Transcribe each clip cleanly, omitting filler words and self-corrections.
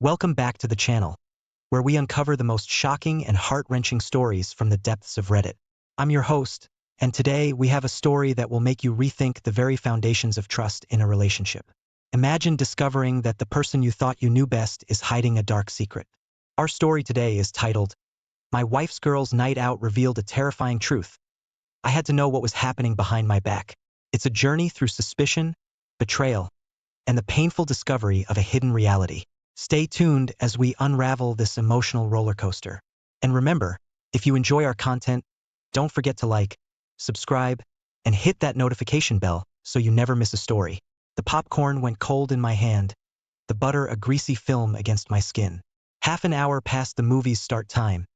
Welcome back to the channel, where we uncover the most shocking and heart-wrenching stories from the depths of Reddit. I'm your host, and today we have a story that will make you rethink the very foundations of trust in a relationship. Imagine discovering that the person you thought you knew best is hiding a dark secret. Our story today is titled, "My Wife's Girls' Night Out Revealed a Terrifying Truth. I Had to Know What Was Happening Behind My Back." It's a journey through suspicion, betrayal, and the painful discovery of a hidden reality. Stay tuned as we unravel this emotional roller coaster. And remember, if you enjoy our content, don't forget to like, subscribe, and hit that notification bell so you never miss a story. The popcorn went cold in my hand, the butter a greasy film against my skin. Half an hour past the movie's start time.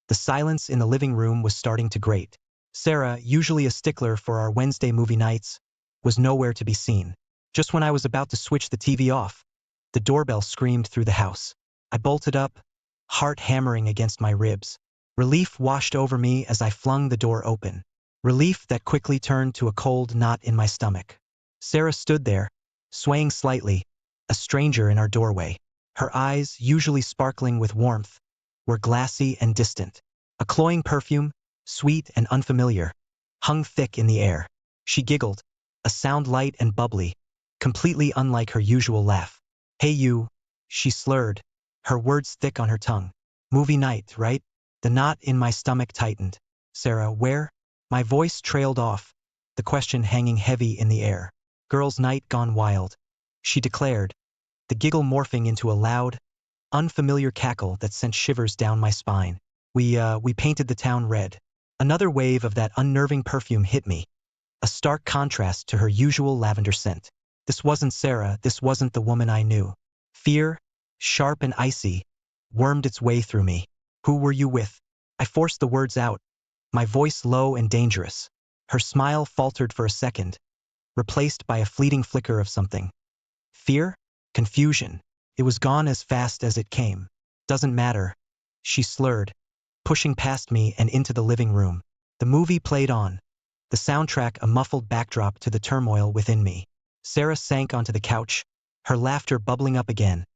The silence in the living room was starting to grate. Sarah, usually a stickler for our Wednesday movie nights, was nowhere to be seen. Just when I was about to switch the TV off, the doorbell screamed through the house. I bolted up, heart hammering against my ribs. Relief washed over me as I flung the door open. Relief that quickly turned to a cold knot in my stomach. Sarah stood there, swaying slightly, a stranger in our doorway. Her eyes, usually sparkling with warmth, were glassy and distant. A cloying perfume, sweet and unfamiliar, hung thick in the air. She giggled, a sound light and bubbly, completely unlike her usual laugh. "Hey you," she slurred, her words thick on her tongue. "Movie night, right?" The knot in my stomach tightened. "Sarah, where?" My voice trailed off, the question hanging heavy in the air. "Girls' night gone wild," she declared, the giggle morphing into a loud, unfamiliar cackle that sent shivers down my spine. We painted the town red." Another wave of that unnerving perfume hit me, a stark contrast to her usual lavender scent. This wasn't Sarah, this wasn't the woman I knew. Fear, sharp and icy, wormed its way through me. "Who were you with?" I forced the words out, my voice low and dangerous. Her smile faltered for a second, replaced by a fleeting flicker of something. Fear? Confusion. It was gone as fast as it came. "Doesn't matter," she slurred, pushing past me and into the living room. The movie played on, the soundtrack a muffled backdrop to the turmoil within me. Sarah sank onto the couch, her laughter bubbling up again,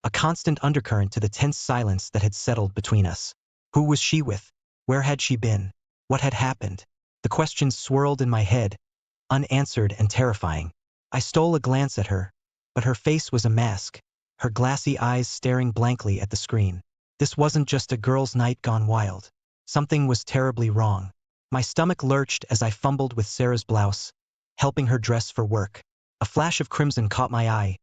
a constant undercurrent to the tense silence that had settled between us. Who was she with? Where had she been? What had happened? The questions swirled in my head, unanswered and terrifying. I stole a glance at her, but her face was a mask, her glassy eyes staring blankly at the screen. This wasn't just a girl's night gone wild. Something was terribly wrong. My stomach lurched as I fumbled with Sarah's blouse, helping her dress for work. A flash of crimson caught my eye,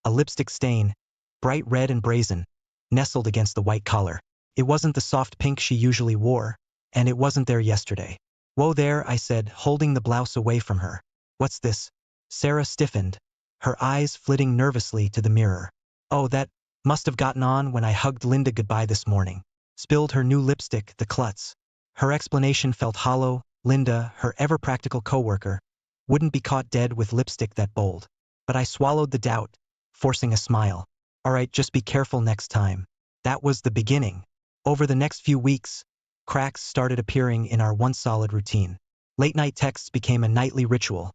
a lipstick stain, bright red and brazen, nestled against the white collar. It wasn't the soft pink she usually wore, and it wasn't there yesterday. "Whoa there," I said, holding the blouse away from her. "What's this?" Sarah stiffened, her eyes flitting nervously to the mirror. "Oh, that must have gotten on when I hugged Linda goodbye this morning. Spilled her new lipstick, the klutz." Her explanation felt hollow. Linda, her ever-practical coworker, wouldn't be caught dead with lipstick that bold. But I swallowed the doubt, forcing a smile. "All right, just be careful next time." That was the beginning. Over the next few weeks, cracks started appearing in our once solid routine. Late-night texts became a nightly ritual.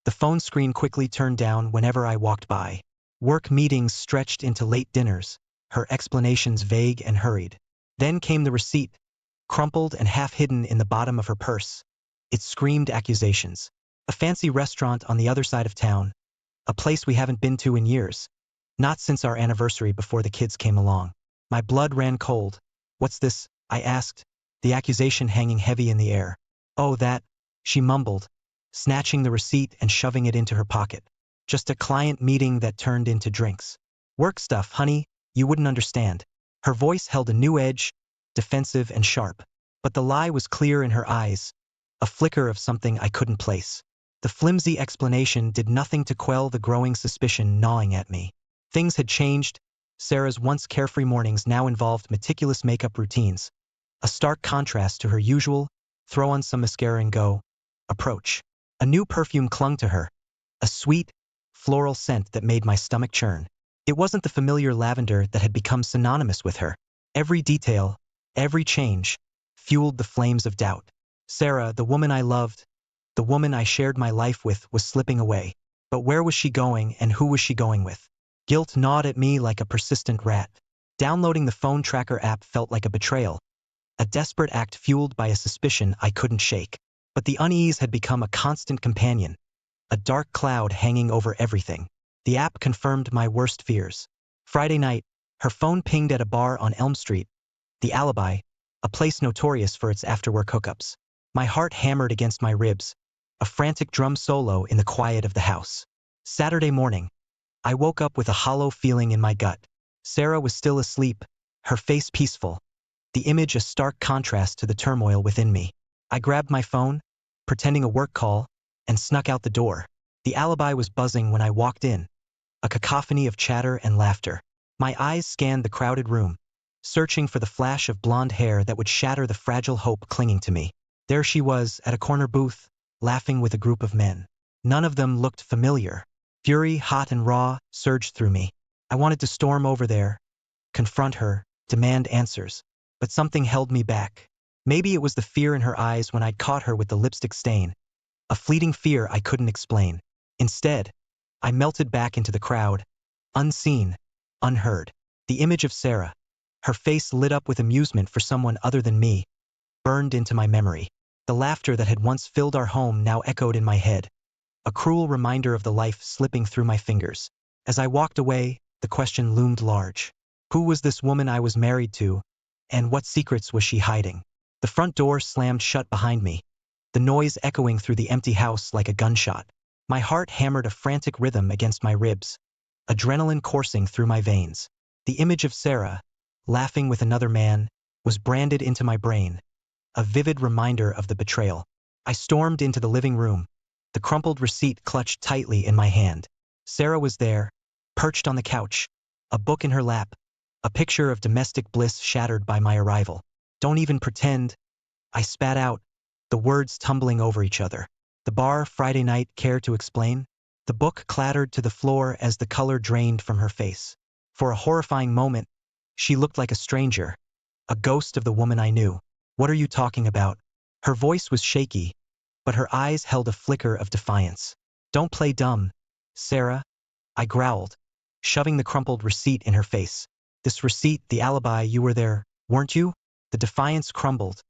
The phone screen quickly turned down whenever I walked by. Work meetings stretched into late dinners, her explanations vague and hurried. Then came the receipt, crumpled and half hidden in the bottom of her purse. It screamed accusations. A fancy restaurant on the other side of town, a place we haven't been to in years. Not since our anniversary before the kids came along. My blood ran cold. "What's this?" I asked, the accusation hanging heavy in the air. "Oh, that," she mumbled, snatching the receipt and shoving it into her pocket. "Just a client meeting that turned into drinks. Work stuff, honey, you wouldn't understand." Her voice held a new edge, defensive and sharp. But the lie was clear in her eyes, a flicker of something I couldn't place. The flimsy explanation did nothing to quell the growing suspicion gnawing at me. Things had changed. Sarah's once carefree mornings now involved meticulous makeup routines, a stark contrast to her usual, throw on some mascara and go, approach. A new perfume clung to her, a sweet, floral scent that made my stomach churn. It wasn't the familiar lavender that had become synonymous with her. Every detail, every change, fueled the flames of doubt. Sarah, the woman I loved, the woman I shared my life with, was slipping away. But where was she going and who was she going with? Guilt gnawed at me like a persistent rat. Downloading the phone tracker app felt like a betrayal, a desperate act fueled by a suspicion I couldn't shake. But the unease had become a constant companion, a dark cloud hanging over everything. The app confirmed my worst fears. Friday night, her phone pinged at a bar on Elm Street, the Alibi, a place notorious for its after-work hookups. My heart hammered against my ribs, a frantic drum solo in the quiet of the house. Saturday morning, I woke up with a hollow feeling in my gut. Sarah was still asleep, her face peaceful, the image a stark contrast to the turmoil within me. I grabbed my phone, pretending a work call, and snuck out the door. The Alibi was buzzing when I walked in, a cacophony of chatter and laughter. My eyes scanned the crowded room, searching for the flash of blonde hair that would shatter the fragile hope clinging to me. There she was, at a corner booth, laughing with a group of men. None of them looked familiar. Fury, hot and raw, surged through me. I wanted to storm over there, confront her, demand answers. But something held me back. Maybe it was the fear in her eyes when I'd caught her with the lipstick stain, a fleeting fear I couldn't explain. Instead, I melted back into the crowd, unseen, unheard. The image of Sarah, her face lit up with amusement for someone other than me, burned into my memory. The laughter that had once filled our home now echoed in my head, a cruel reminder of the life slipping through my fingers. As I walked away, the question loomed large. Who was this woman I was married to, and what secrets was she hiding? The front door slammed shut behind me, the noise echoing through the empty house like a gunshot. My heart hammered a frantic rhythm against my ribs, adrenaline coursing through my veins. The image of Sarah, laughing with another man, was branded into my brain, a vivid reminder of the betrayal. I stormed into the living room, the crumpled receipt clutched tightly in my hand. Sarah was there, perched on the couch, a book in her lap, a picture of domestic bliss shattered by my arrival. Don't even pretend, I spat out, the words tumbling over each other. The bar, Friday night, care to explain? The book clattered to the floor as the color drained from her face. For a horrifying moment, she looked like a stranger, a ghost of the woman I knew. What are you talking about? Her voice was shaky, but her eyes held a flicker of defiance. Don't play dumb, Sarah, I growled, shoving the crumpled receipt in her face. This receipt, the Alibi, you were there, weren't you? The defiance crumbled,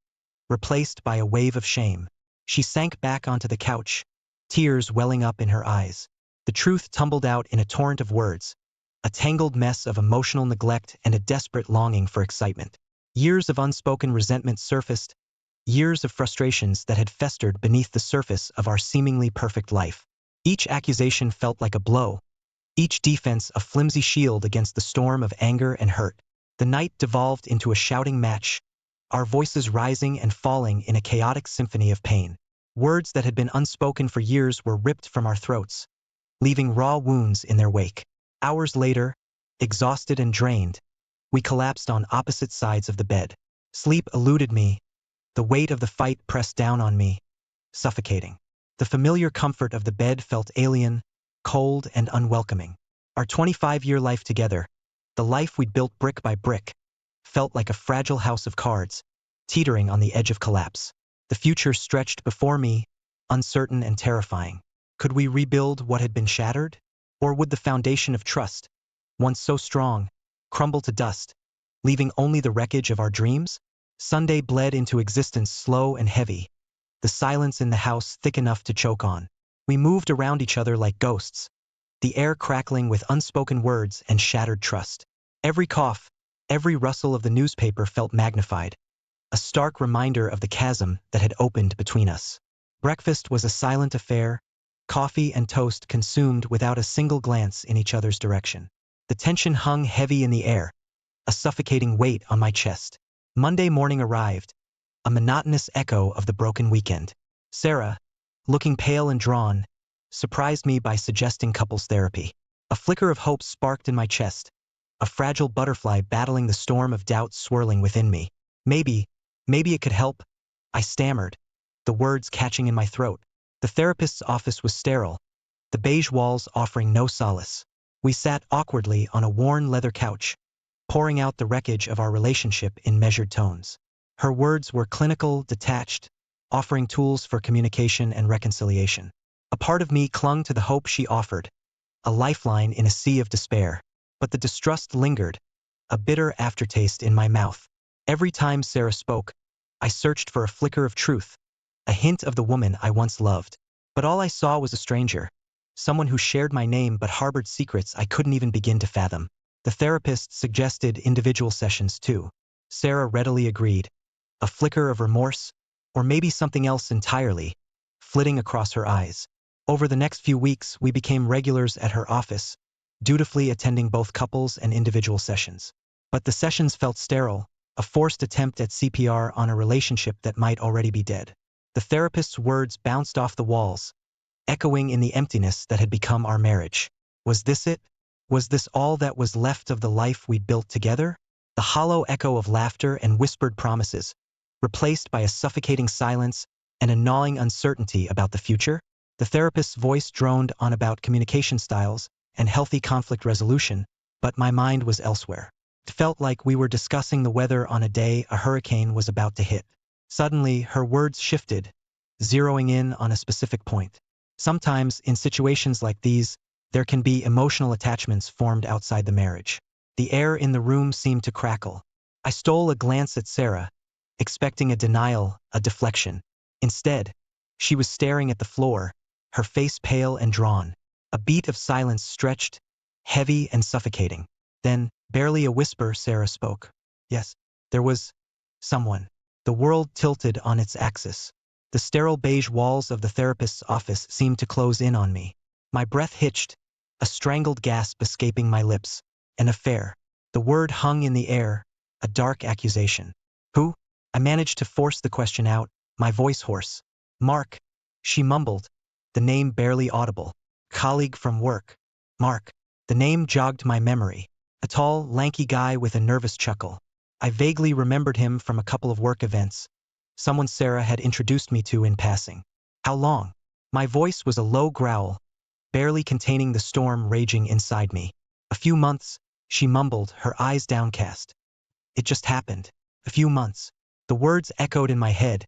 replaced by a wave of shame. She sank back onto the couch, tears welling up in her eyes. The truth tumbled out in a torrent of words, a tangled mess of emotional neglect and a desperate longing for excitement. Years of unspoken resentment surfaced, years of frustrations that had festered beneath the surface of our seemingly perfect life. Each accusation felt like a blow, each defense a flimsy shield against the storm of anger and hurt. The night devolved into a shouting match, our voices rising and falling in a chaotic symphony of pain. Words that had been unspoken for years were ripped from our throats, leaving raw wounds in their wake. Hours later, exhausted and drained, we collapsed on opposite sides of the bed. Sleep eluded me, the weight of the fight pressed down on me, suffocating. The familiar comfort of the bed felt alien, cold and unwelcoming. Our 25-year life together, the life we'd built brick by brick, felt like a fragile house of cards, teetering on the edge of collapse. The future stretched before me, uncertain and terrifying. Could we rebuild what had been shattered? Or would the foundation of trust, once so strong, crumble to dust, leaving only the wreckage of our dreams? Sunday bled into existence slow and heavy, the silence in the house thick enough to choke on. We moved around each other like ghosts, the air crackling with unspoken words and shattered trust. Every cough, every rustle of the newspaper felt magnified, a stark reminder of the chasm that had opened between us. Breakfast was a silent affair, coffee and toast consumed without a single glance in each other's direction. The tension hung heavy in the air, a suffocating weight on my chest. Monday morning arrived, a monotonous echo of the broken weekend. Sarah, looking pale and drawn, surprised me by suggesting couples therapy. A flicker of hope sparked in my chest, a fragile butterfly battling the storm of doubt swirling within me. Maybe it could help, I stammered, the words catching in my throat. The therapist's office was sterile, the beige walls offering no solace. We sat awkwardly on a worn leather couch, pouring out the wreckage of our relationship in measured tones. Her words were clinical, detached, offering tools for communication and reconciliation. A part of me clung to the hope she offered, a lifeline in a sea of despair. But the distrust lingered, a bitter aftertaste in my mouth. Every time Sarah spoke, I searched for a flicker of truth, a hint of the woman I once loved. But all I saw was a stranger, someone who shared my name but harbored secrets I couldn't even begin to fathom. The therapist suggested individual sessions too. Sarah readily agreed, a flicker of remorse, or maybe something else entirely, flitting across her eyes. Over the next few weeks, we became regulars at her office, dutifully attending both couples and individual sessions. But the sessions felt sterile, a forced attempt at CPR on a relationship that might already be dead. The therapist's words bounced off the walls, echoing in the emptiness that had become our marriage. Was this it? Was this all that was left of the life we'd built together? The hollow echo of laughter and whispered promises, replaced by a suffocating silence and a gnawing uncertainty about the future? The therapist's voice droned on about communication styles and healthy conflict resolution, but my mind was elsewhere. It felt like we were discussing the weather on a day a hurricane was about to hit. Suddenly, her words shifted, zeroing in on a specific point. Sometimes, in situations like these, there can be emotional attachments formed outside the marriage. The air in the room seemed to crackle. I stole a glance at Sarah, expecting a denial, a deflection. Instead, she was staring at the floor, her face pale and drawn. A beat of silence stretched, heavy and suffocating. Then, barely a whisper, Sarah spoke. Yes, there was someone. The world tilted on its axis. The sterile beige walls of the therapist's office seemed to close in on me. My breath hitched, a strangled gasp escaping my lips. An affair. The word hung in the air, a dark accusation. Who? I managed to force the question out, my voice hoarse. Mark, she mumbled, the name barely audible. Colleague from work. Mark. The name jogged my memory. A tall, lanky guy with a nervous chuckle. I vaguely remembered him from a couple of work events, someone Sarah had introduced me to in passing. How long? My voice was a low growl, barely containing the storm raging inside me. A few months, she mumbled, her eyes downcast. It just happened. A few months. The words echoed in my head,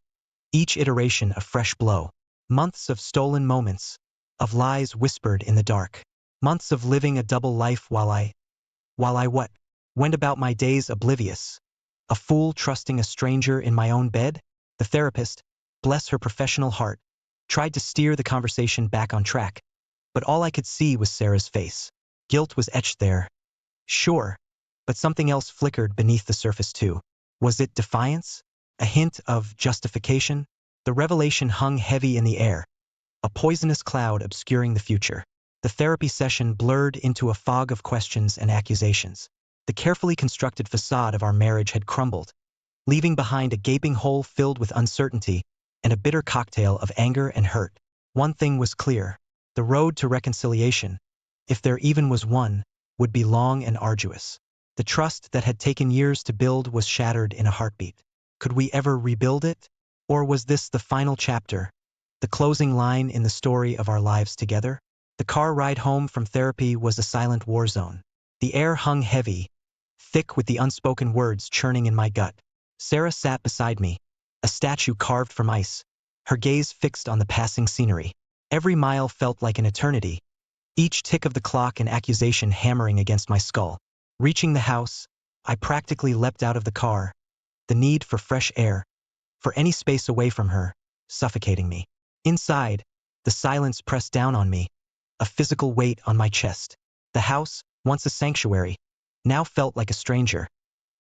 each iteration a fresh blow. Months of stolen moments, of lies whispered in the dark. Months of living a double life while I what? Went about my days oblivious. A fool trusting a stranger in my own bed? The therapist, bless her professional heart, tried to steer the conversation back on track, but all I could see was Sarah's face. Guilt was etched there. Sure, but something else flickered beneath the surface too. Was it defiance? A hint of justification? The revelation hung heavy in the air, a poisonous cloud obscuring the future. The therapy session blurred into a fog of questions and accusations. The carefully constructed facade of our marriage had crumbled, leaving behind a gaping hole filled with uncertainty and a bitter cocktail of anger and hurt. One thing was clear. The road to reconciliation, if there even was one, would be long and arduous. The trust that had taken years to build was shattered in a heartbeat. Could we ever rebuild it? Or was this the final chapter, the closing line in the story of our lives together? The car ride home from therapy was a silent war zone. The air hung heavy, thick with the unspoken words churning in my gut. Sarah sat beside me, a statue carved from ice, her gaze fixed on the passing scenery. Every mile felt like an eternity, each tick of the clock an accusation hammering against my skull. Reaching the house, I practically leapt out of the car, the need for fresh air, for any space away from her, suffocating me. Inside, the silence pressed down on me, a physical weight on my chest. The house, once a sanctuary, now felt like a stranger,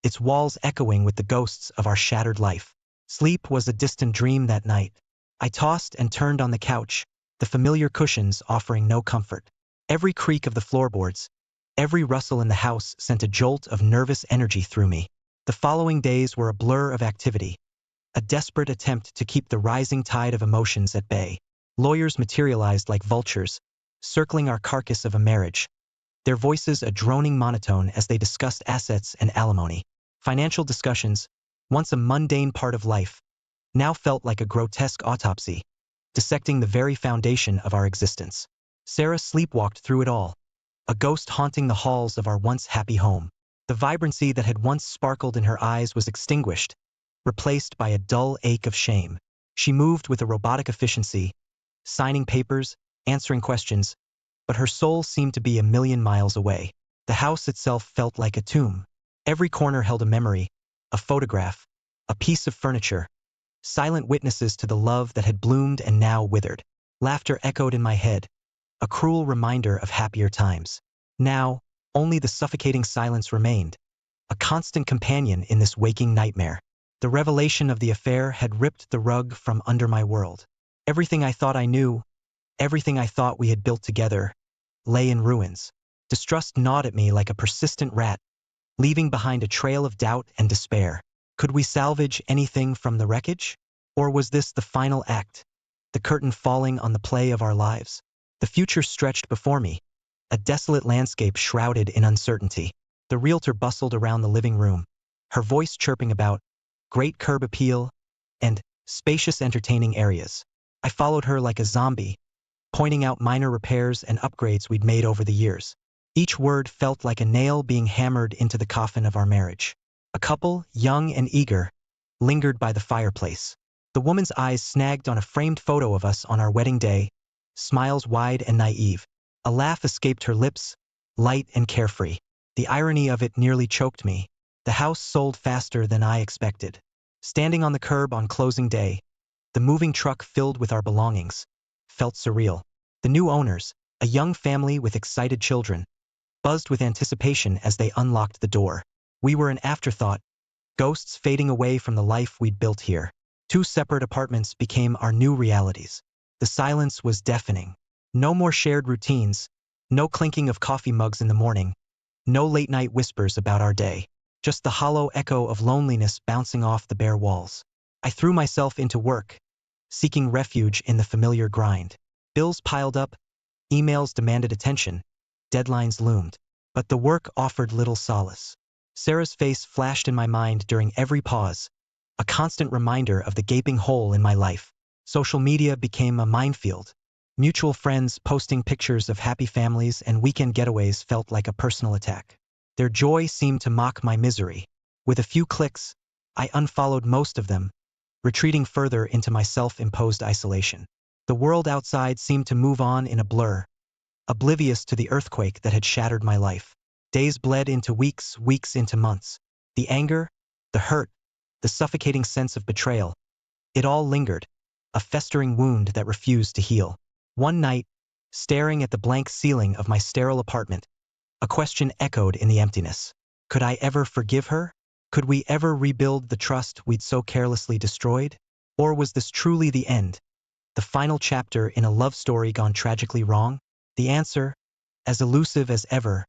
its walls echoing with the ghosts of our shattered life. Sleep was a distant dream that night. I tossed and turned on the couch, the familiar cushions offering no comfort. Every creak of the floorboards, every rustle in the house sent a jolt of nervous energy through me. The following days were a blur of activity, a desperate attempt to keep the rising tide of emotions at bay. Lawyers materialized like vultures, circling our carcass of a marriage, their voices a droning monotone as they discussed assets and alimony. Financial discussions, once a mundane part of life, now felt like a grotesque autopsy, dissecting the very foundation of our existence. Sarah sleepwalked through it all, a ghost haunting the halls of our once happy home. The vibrancy that had once sparkled in her eyes was extinguished, replaced by a dull ache of shame. She moved with a robotic efficiency, signing papers, answering questions, but her soul seemed to be a million miles away. The house itself felt like a tomb, Every corner held a memory, a photograph, a piece of furniture, silent witnesses to the love that had bloomed and now withered. Laughter echoed in my head, a cruel reminder of happier times. Now, only the suffocating silence remained, a constant companion in this waking nightmare. The revelation of the affair had ripped the rug from under my world. Everything I thought I knew, everything I thought we had built together, lay in ruins. Distrust gnawed at me like a persistent rat, leaving behind a trail of doubt and despair. Could we salvage anything from the wreckage? Or was this the final act, the curtain falling on the play of our lives? The future stretched before me, a desolate landscape shrouded in uncertainty. The realtor bustled around the living room, her voice chirping about great curb appeal and spacious entertaining areas. I followed her like a zombie, pointing out minor repairs and upgrades we'd made over the years. Each word felt like a nail being hammered into the coffin of our marriage. A couple, young and eager, lingered by the fireplace. The woman's eyes snagged on a framed photo of us on our wedding day, smiles wide and naive. A laugh escaped her lips, light and carefree. The irony of it nearly choked me. The house sold faster than I expected. Standing on the curb on closing day, the moving truck filled with our belongings, felt surreal. The new owners, a young family with excited children, buzzed with anticipation as they unlocked the door. We were an afterthought, ghosts fading away from the life we'd built here. 2 separate apartments became our new realities. The silence was deafening. No more shared routines, no clinking of coffee mugs in the morning, no late-night whispers about our day. Just the hollow echo of loneliness bouncing off the bare walls. I threw myself into work, seeking refuge in the familiar grind. Bills piled up, emails demanded attention, deadlines loomed. But the work offered little solace. Sarah's face flashed in my mind during every pause, a constant reminder of the gaping hole in my life. Social media became a minefield. Mutual friends posting pictures of happy families and weekend getaways felt like a personal attack. Their joy seemed to mock my misery. With a few clicks, I unfollowed most of them, retreating further into my self-imposed isolation. The world outside seemed to move on in a blur, oblivious to the earthquake that had shattered my life. Days bled into weeks, weeks into months. The anger, the hurt, the suffocating sense of betrayal, it all lingered, a festering wound that refused to heal. One night, staring at the blank ceiling of my sterile apartment, a question echoed in the emptiness. Could I ever forgive her? Could we ever rebuild the trust we'd so carelessly destroyed? Or was this truly the end, the final chapter in a love story gone tragically wrong? The answer, as elusive as ever,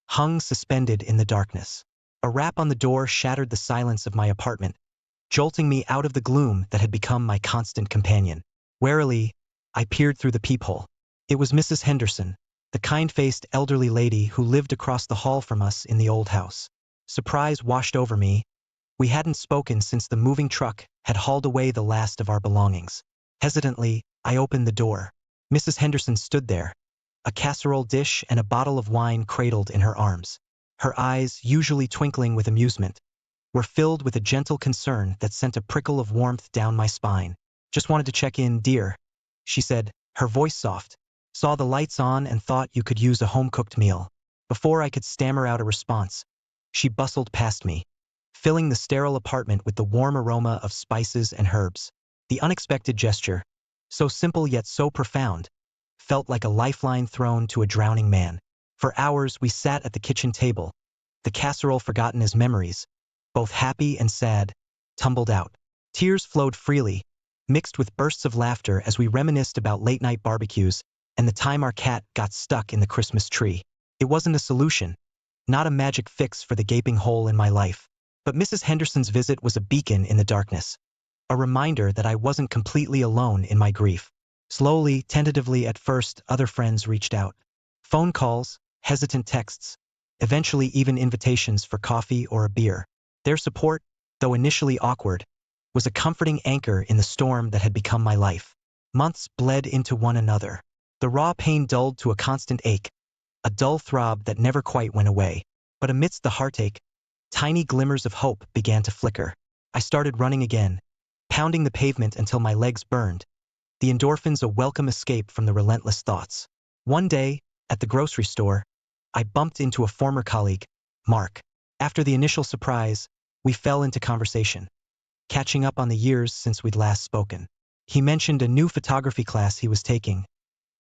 hung suspended in the darkness. A rap on the door shattered the silence of my apartment, jolting me out of the gloom that had become my constant companion. Warily, I peered through the peephole. It was Mrs. Henderson, the kind-faced elderly lady who lived across the hall from us in the old house. Surprise washed over me. We hadn't spoken since the moving truck had hauled away the last of our belongings. Hesitantly, I opened the door. Mrs. Henderson stood there, a casserole dish and a bottle of wine cradled in her arms. Her eyes, usually twinkling with amusement, were filled with a gentle concern that sent a prickle of warmth down my spine. "Just wanted to check in, dear," she said, her voice soft. "Saw the lights on and thought you could use a home-cooked meal." Before I could stammer out a response, she bustled past me, filling the sterile apartment with the warm aroma of spices and herbs. The unexpected gesture, so simple yet so profound, felt like a lifeline thrown to a drowning man. For hours we sat at the kitchen table, the casserole forgotten as memories, both happy and sad, tumbled out. Tears flowed freely, mixed with bursts of laughter as we reminisced about late-night barbecues and the time our cat got stuck in the Christmas tree. It wasn't a solution, not a magic fix for the gaping hole in my life. But Mrs. Henderson's visit was a beacon in the darkness, a reminder that I wasn't completely alone in my grief. Slowly, tentatively at first, other friends reached out. Phone calls, hesitant texts, eventually even invitations for coffee or a beer. Their support, though initially awkward, was a comforting anchor in the storm that had become my life. Months bled into one another. The raw pain dulled to a constant ache, a dull throb that never quite went away. But amidst the heartache, tiny glimmers of hope began to flicker. I started running again, pounding the pavement until my legs burned, the endorphins a welcome escape from the relentless thoughts. One day, at the grocery store, I bumped into a former colleague, Mark. After the initial surprise, we fell into conversation, catching up on the years since we'd last spoken. He mentioned a new photography class he was taking,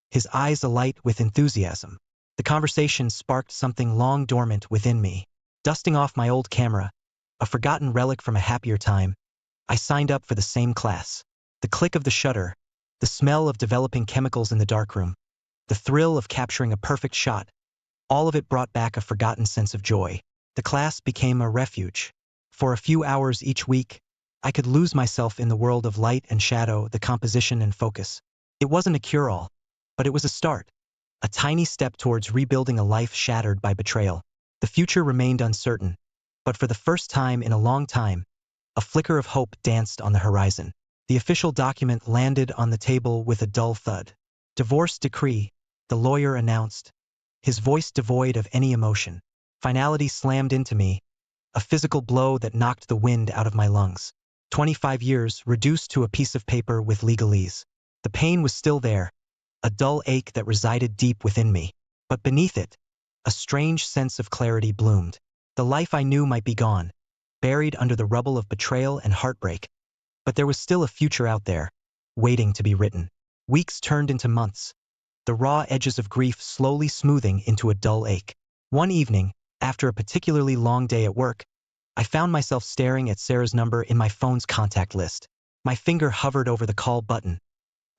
his eyes alight with enthusiasm. The conversation sparked something long dormant within me. Dusting off my old camera, a forgotten relic from a happier time, I signed up for the same class. The click of the shutter, the smell of developing chemicals in the darkroom, the thrill of capturing a perfect shot, all of it brought back a forgotten sense of joy. The class became a refuge. For a few hours each week, I could lose myself in the world of light and shadow, the composition and focus. It wasn't a cure-all, but it was a start, a tiny step towards rebuilding a life shattered by betrayal. The future remained uncertain, but for the first time in a long time, a flicker of hope danced on the horizon. The official document landed on the table with a dull thud. Divorce decree, the lawyer announced, his voice devoid of any emotion. Finality slammed into me, a physical blow that knocked the wind out of my lungs. 25 years reduced to a piece of paper with legalese. The pain was still there, a dull ache that resided deep within me. But beneath it, a strange sense of clarity bloomed. The life I knew might be gone, buried under the rubble of betrayal and heartbreak. But there was still a future out there, waiting to be written. Weeks turned into months, the raw edges of grief slowly smoothing into a dull ache. One evening, after a particularly long day at work, I found myself staring at Sarah's number in my phone's contact list. My finger hovered over the call button,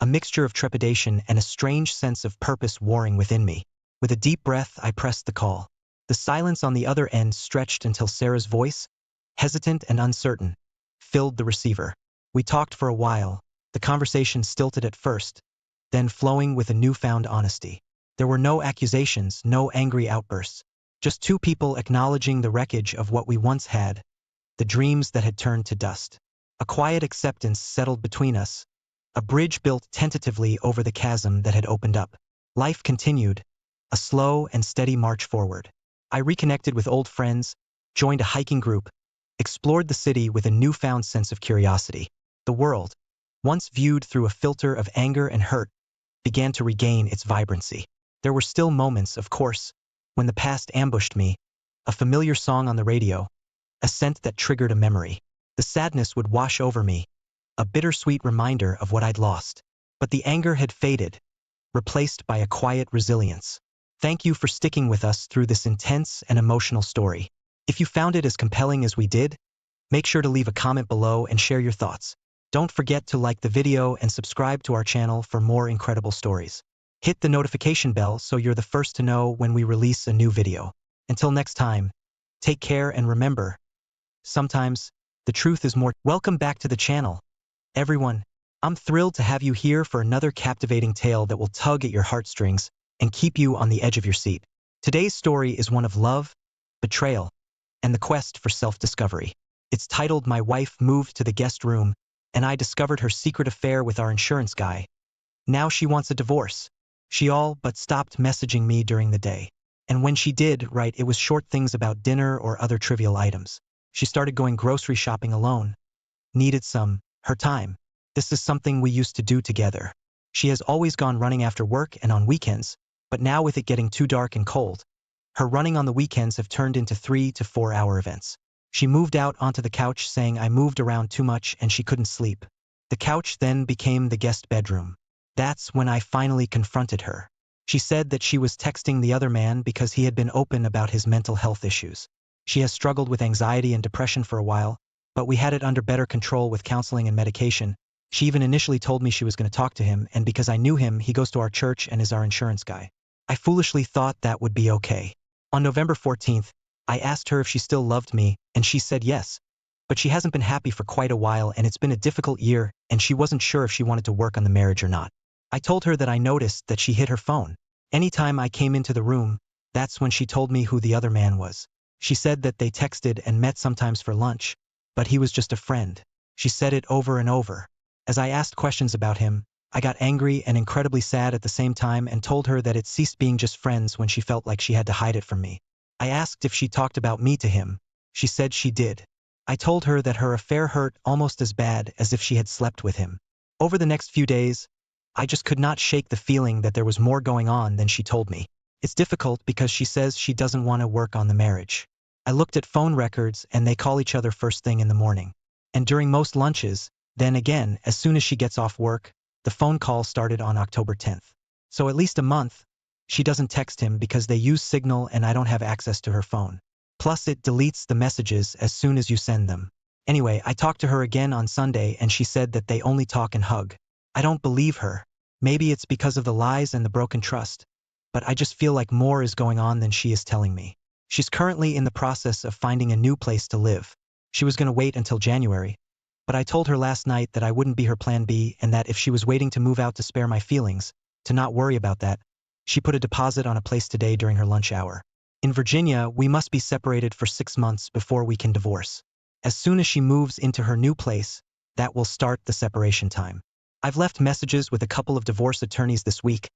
a mixture of trepidation and a strange sense of purpose warring within me. With a deep breath, I pressed the call. The silence on the other end stretched until Sarah's voice, hesitant and uncertain, filled the receiver. We talked for a while, the conversation stilted at first, then flowing with a newfound honesty. There were no accusations, no angry outbursts, just two people acknowledging the wreckage of what we once had, the dreams that had turned to dust. A quiet acceptance settled between us, a bridge built tentatively over the chasm that had opened up. Life continued, a slow and steady march forward. I reconnected with old friends, joined a hiking group, explored the city with a newfound sense of curiosity. The world, once viewed through a filter of anger and hurt, began to regain its vibrancy. There were still moments, of course, when the past ambushed me, a familiar song on the radio, a scent that triggered a memory. The sadness would wash over me, a bittersweet reminder of what I'd lost. But the anger had faded, replaced by a quiet resilience. Thank you for sticking with us through this intense and emotional story. If you found it as compelling as we did, make sure to leave a comment below and share your thoughts. Don't forget to like the video and subscribe to our channel for more incredible stories. Hit the notification bell so you're the first to know when we release a new video. Until next time, take care and remember, sometimes the truth is more. Welcome back to the channel, everyone. I'm thrilled to have you here for another captivating tale that will tug at your heartstrings and keep you on the edge of your seat. Today's story is one of love, betrayal, and the quest for self-discovery. It's titled My Wife Moved to the Guest Room, and I Discovered Her Secret Affair with Our Insurance Guy. Now she wants a divorce. She all but stopped messaging me during the day. And when she did, it was short things about dinner or other trivial items. She started going grocery shopping alone. Needed her time. This is something we used to do together. She has always gone running after work and on weekends, but now with it getting too dark and cold, her running on the weekends have turned into 3 to 4 hour events. She moved out onto the couch saying I moved around too much and she couldn't sleep. The couch then became the guest bedroom. That's when I finally confronted her. She said that she was texting the other man because he had been open about his mental health issues. She has struggled with anxiety and depression for a while, but we had it under better control with counseling and medication. She even initially told me she was going to talk to him, and because I knew him, he goes to our church and is our insurance guy. I foolishly thought that would be okay. On November 14th, I asked her if she still loved me, and she said yes. But she hasn't been happy for quite a while, and it's been a difficult year, and she wasn't sure if she wanted to work on the marriage or not. I told her that I noticed that she hid her phone. Anytime I came into the room, that's when she told me who the other man was. She said that they texted and met sometimes for lunch, but he was just a friend. She said it over and over. As I asked questions about him, I got angry and incredibly sad at the same time and told her that it ceased being just friends when she felt like she had to hide it from me. I asked if she talked about me to him. She said she did. I told her that her affair hurt almost as bad as if she had slept with him. Over the next few days, I just could not shake the feeling that there was more going on than she told me. It's difficult because she says she doesn't want to work on the marriage. I looked at phone records and they call each other first thing in the morning. And during most lunches, then again, as soon as she gets off work, the phone call started on October 10th. So at least a month, she doesn't text him because they use Signal and I don't have access to her phone. Plus it deletes the messages as soon as you send them. Anyway, I talked to her again on Sunday and she said that they only talk and hug. I don't believe her. Maybe it's because of the lies and the broken trust. But I just feel like more is going on than she is telling me. She's currently in the process of finding a new place to live. She was going to wait until January. But I told her last night that I wouldn't be her plan B and that if she was waiting to move out to spare my feelings, to not worry about that. She put a deposit on a place today during her lunch hour. In Virginia, we must be separated for 6 months before we can divorce. As soon as she moves into her new place, that will start the separation time. I've left messages with a couple of divorce attorneys this week,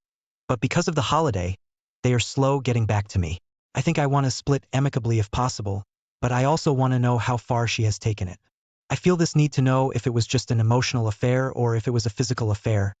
but because of the holiday, they are slow getting back to me. I think I want to split amicably if possible, but I also want to know how far she has taken it. I feel this need to know if it was just an emotional affair or if it was a physical affair.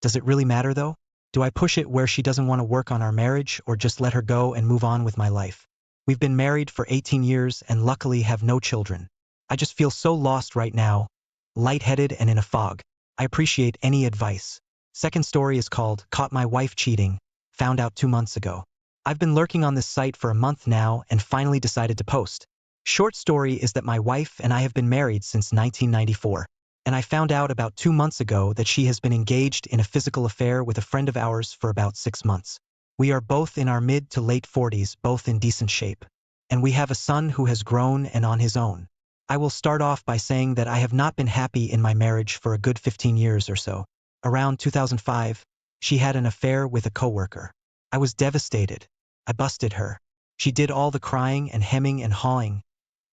Does it really matter though? Do I push it where she doesn't want to work on our marriage or just let her go and move on with my life? We've been married for 18 years and luckily have no children. I just feel so lost right now, lightheaded and in a fog. I appreciate any advice. Second story is called Caught My Wife Cheating, found out 2 months ago. I've been lurking on this site for a month now and finally decided to post. Short story is that my wife and I have been married since 1994. And I found out about 2 months ago that she has been engaged in a physical affair with a friend of ours for about 6 months. We are both in our mid to late 40s, both in decent shape. And we have a son who has grown and on his own. I will start off by saying that I have not been happy in my marriage for a good 15 years or so. Around 2005, she had an affair with a coworker. I was devastated. I busted her. She did all the crying and hemming and hawing,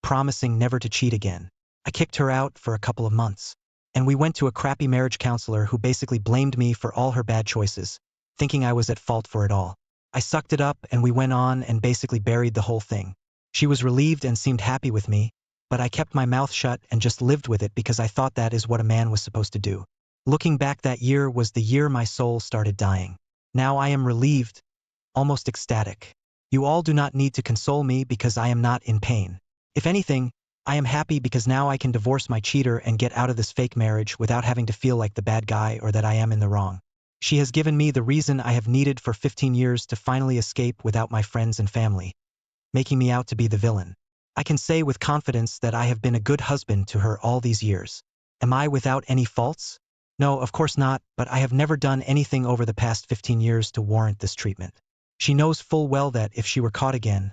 promising never to cheat again. I kicked her out for a couple of months. And we went to a crappy marriage counselor who basically blamed me for all her bad choices, thinking I was at fault for it all. I sucked it up and we went on and basically buried the whole thing. She was relieved and seemed happy with me, but I kept my mouth shut and just lived with it because I thought that is what a man was supposed to do. Looking back, that year was the year my soul started dying. Now I am relieved, almost ecstatic. You all do not need to console me because I am not in pain. If anything, I am happy because now I can divorce my cheater and get out of this fake marriage without having to feel like the bad guy or that I am in the wrong. She has given me the reason I have needed for 15 years to finally escape without my friends and family, making me out to be the villain. I can say with confidence that I have been a good husband to her all these years. Am I without any faults? No, of course not, but I have never done anything over the past 15 years to warrant this treatment. She knows full well that if she were caught again,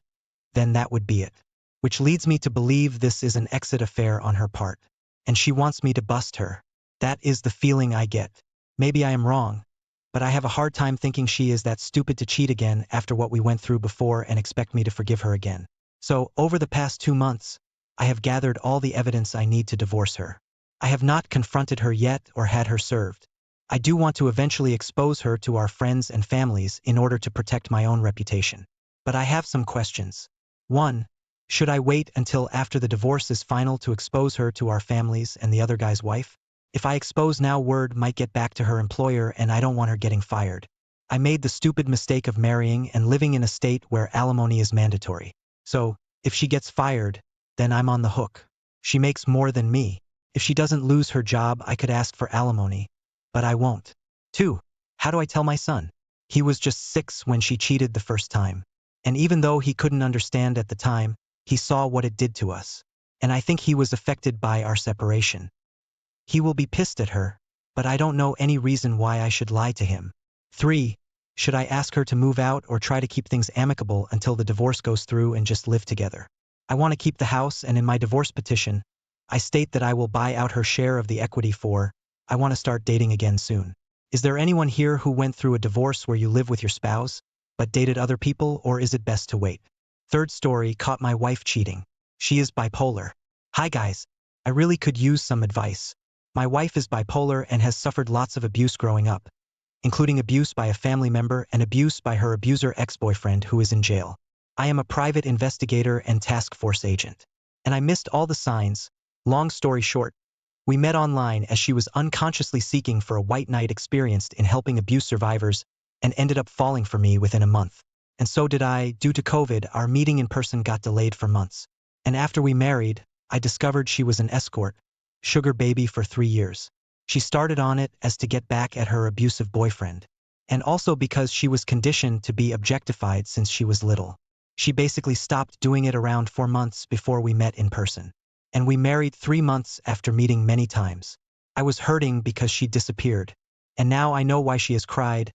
then that would be it. Which leads me to believe this is an exit affair on her part. And she wants me to bust her. That is the feeling I get. Maybe I am wrong, but I have a hard time thinking she is that stupid to cheat again after what we went through before and expect me to forgive her again. So, over the past 2 months, I have gathered all the evidence I need to divorce her. I have not confronted her yet or had her served. I do want to eventually expose her to our friends and families in order to protect my own reputation. But I have some questions. 1. Should I wait until after the divorce is final to expose her to our families and the other guy's wife? If I expose now, word might get back to her employer and I don't want her getting fired. I made the stupid mistake of marrying and living in a state where alimony is mandatory. So, if she gets fired, then I'm on the hook. She makes more than me. If she doesn't lose her job, I could ask for alimony, but I won't. 2. How do I tell my son? He was just 6 when she cheated the first time. And even though he couldn't understand at the time, he saw what it did to us. And I think he was affected by our separation. He will be pissed at her, but I don't know any reason why I should lie to him. 3. Should I ask her to move out or try to keep things amicable until the divorce goes through and just live together? I want to keep the house, and in my divorce petition, I state that I will buy out her share of the equity for, I want to start dating again soon. Is there anyone here who went through a divorce where you live with your spouse, but dated other people, or is it best to wait? Third story, Caught My Wife Cheating. She is bipolar. Hi guys, I really could use some advice. My wife is bipolar and has suffered lots of abuse growing up, including abuse by a family member and abuse by her abuser ex-boyfriend who is in jail. I am a private investigator and task force agent. And I missed all the signs. Long story short, we met online as she was unconsciously seeking for a white knight experienced in helping abuse survivors and ended up falling for me within a month. And so did I. Due to COVID, our meeting in person got delayed for months. And after we married, I discovered she was an escort, sugar baby for 3 years. She started on it as to get back at her abusive boyfriend. And also because she was conditioned to be objectified since she was little. She basically stopped doing it around 4 months before we met in person. And we married 3 months after meeting many times. I was hurting because she disappeared. And now I know why she has cried,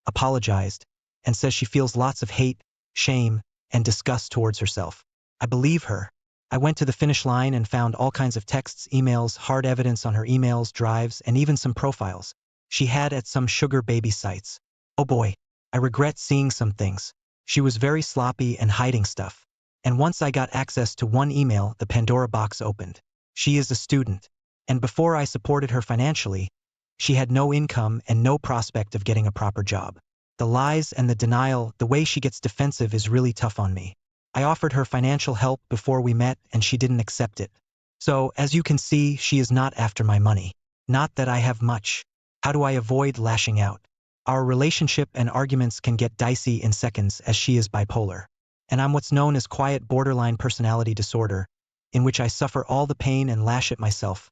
apologized, and says she feels lots of hate, shame, and disgust towards herself. I believe her. I went to the finish line and found all kinds of texts, emails, hard evidence on her emails, drives, and even some profiles she had at some sugar baby sites. Oh boy, I regret seeing some things. She was very sloppy and hiding stuff. And once I got access to one email, the Pandora box opened. She is a student. And before I supported her financially, she had no income and no prospect of getting a proper job. The lies and the denial, the way she gets defensive is really tough on me. I offered her financial help before we met and she didn't accept it. So, as you can see, she is not after my money. Not that I have much. How do I avoid lashing out? Our relationship and arguments can get dicey in seconds as she is bipolar. And I'm what's known as quiet borderline personality disorder, in which I suffer all the pain and lash at myself.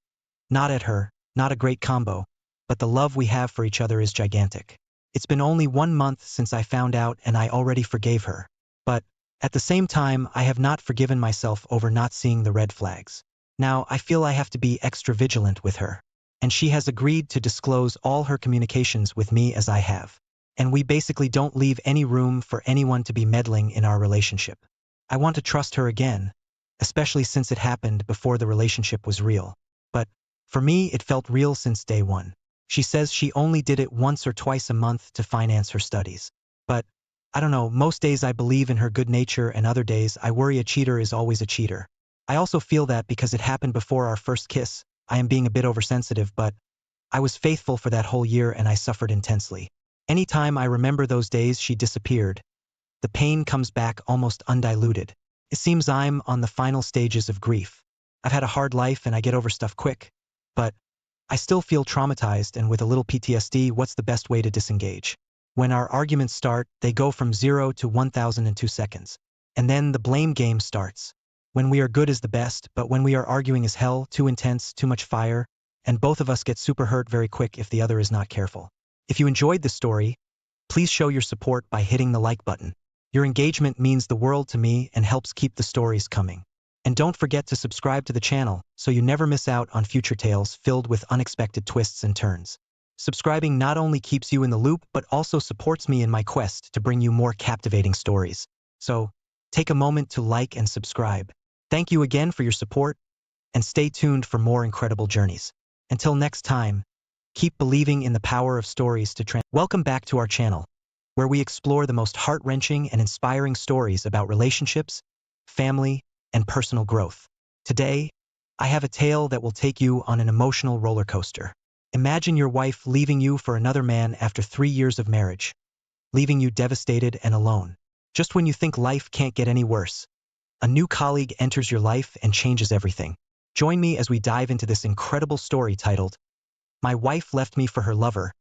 Not at her, not a great combo, but the love we have for each other is gigantic. It's been only 1 month since I found out and I already forgave her. But, at the same time, I have not forgiven myself over not seeing the red flags. Now, I feel I have to be extra vigilant with her. And she has agreed to disclose all her communications with me as I have. And we basically don't leave any room for anyone to be meddling in our relationship. I want to trust her again, especially since it happened before the relationship was real. But, for me, it felt real since day one. She says she only did it once or twice a month to finance her studies. But, I don't know, most days I believe in her good nature and other days I worry a cheater is always a cheater. I also feel that because it happened before our first kiss, I am being a bit oversensitive, but I was faithful for that whole year and I suffered intensely. Anytime I remember those days she disappeared, the pain comes back almost undiluted. It seems I'm on the final stages of grief. I've had a hard life and I get over stuff quick, but I still feel traumatized, and with a little PTSD, what's the best way to disengage? When our arguments start, they go from 0 to 1,000 in 2 seconds. And then the blame game starts. When we are good is the best, but when we are arguing is hell, too intense, too much fire, and both of us get super hurt very quick if the other is not careful. If you enjoyed this story, please show your support by hitting the like button. Your engagement means the world to me and helps keep the stories coming. And don't forget to subscribe to the channel so you never miss out on future tales filled with unexpected twists and turns. Subscribing not only keeps you in the loop but also supports me in my quest to bring you more captivating stories. So, take a moment to like and subscribe. Thank you again for your support, and stay tuned for more incredible journeys. Until next time, keep believing in the power of stories to Welcome back to our channel, where we explore the most heart-wrenching and inspiring stories about relationships, family, and personal growth. Today, I have a tale that will take you on an emotional roller coaster. Imagine your wife leaving you for another man after 3 years of marriage, leaving you devastated and alone. Just when you think life can't get any worse, a new colleague enters your life and changes everything. Join me as we dive into this incredible story titled, My Wife Left Me for Her Lover,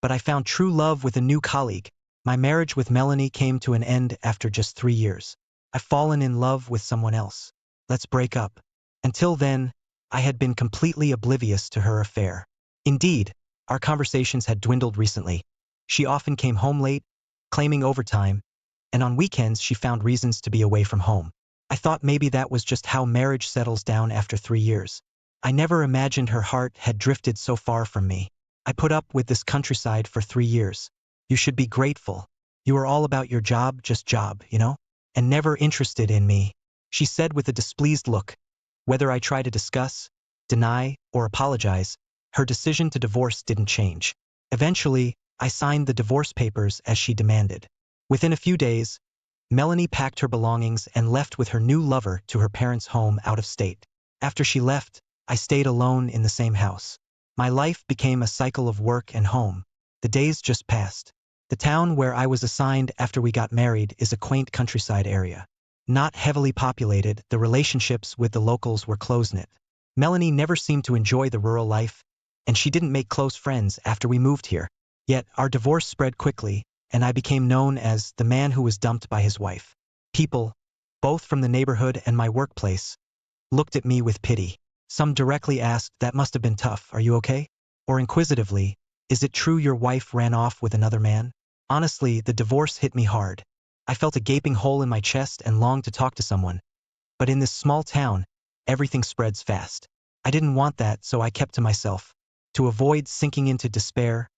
but I Found True Love with a New Colleague. My marriage with Melanie came to an end after just 3 years. I've fallen in love with someone else. Let's break up. Until then, I had been completely oblivious to her affair. Indeed, our conversations had dwindled recently. She often came home late, claiming overtime, and on weekends she found reasons to be away from home. I thought maybe that was just how marriage settles down after 3 years. I never imagined her heart had drifted so far from me. I put up with this countryside for 3 years. You should be grateful. You are all about your job, just job, you know? And never interested in me, she said with a displeased look. Whether I try to discuss, deny, or apologize, her decision to divorce didn't change. Eventually, I signed the divorce papers as she demanded. Within a few days, Melanie packed her belongings and left with her new lover to her parents' home out of state. After she left, I stayed alone in the same house. My life became a cycle of work and home. The days just passed. The town where I was assigned after we got married is a quaint countryside area. Not heavily populated, the relationships with the locals were close-knit. Melanie never seemed to enjoy the rural life, and she didn't make close friends after we moved here. Yet, our divorce spread quickly, and I became known as the man who was dumped by his wife. People, both from the neighborhood and my workplace, looked at me with pity. Some directly asked, "That must have been tough, are you okay?" Or inquisitively, "Is it true your wife ran off with another man?" Honestly, the divorce hit me hard. I felt a gaping hole in my chest and longed to talk to someone. But in this small town, everything spreads fast. I didn't want that, so I kept to myself. To avoid sinking into despair,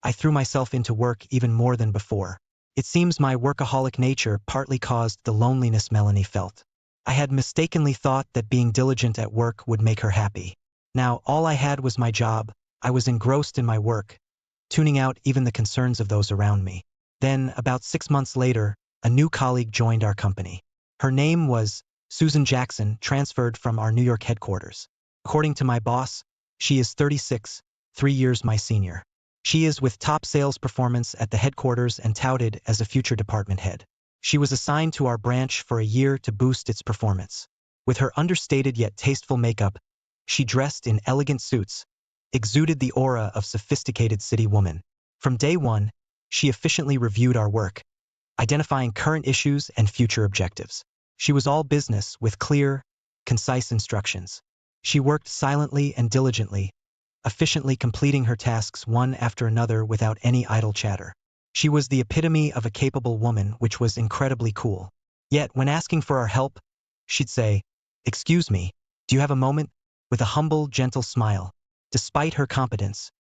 I threw myself into work even more than before. It seems my workaholic nature partly caused the loneliness Melanie felt. I had mistakenly thought that being diligent at work would make her happy. Now, all I had was my job. I was engrossed in my work, tuning out even the concerns of those around me. Then, about 6 months later, a new colleague joined our company. Her name was Susan Jackson, transferred from our New York headquarters. According to my boss, she is 36, 3 years my senior. She is with top sales performance at the headquarters and touted as a future department head. She was assigned to our branch for a year to boost its performance. With her understated yet tasteful makeup, she dressed in elegant suits, exuded the aura of sophisticated city woman. From day one, she efficiently reviewed our work, identifying current issues and future objectives. She was all business with clear, concise instructions. She worked silently and diligently, efficiently completing her tasks one after another without any idle chatter. She was the epitome of a capable woman, which was incredibly cool. Yet, when asking for our help, she'd say, "Excuse me, do you have a moment?" with a humble, gentle smile. Despite her competence,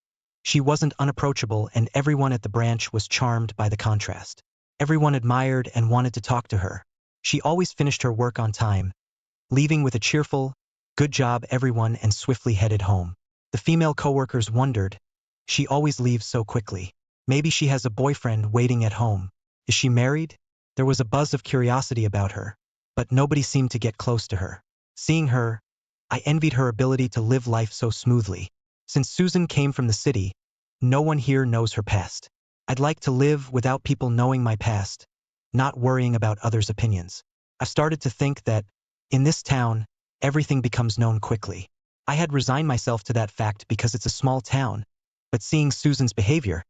she wasn't unapproachable, and everyone at the branch was charmed by the contrast. Everyone admired and wanted to talk to her. She always finished her work on time, leaving with a cheerful, "Good job, everyone," and swiftly headed home. The female coworkers wondered, "She always leaves so quickly. Maybe she has a boyfriend waiting at home. Is she married?" There was a buzz of curiosity about her, but nobody seemed to get close to her. Seeing her, I envied her ability to live life so smoothly. Since Susan came from the city, no one here knows her past. I'd like to live without people knowing my past, not worrying about others' opinions. I've started to think that, in this town, everything becomes known quickly. I had resigned myself to that fact because it's a small town, but seeing Susan's behavior,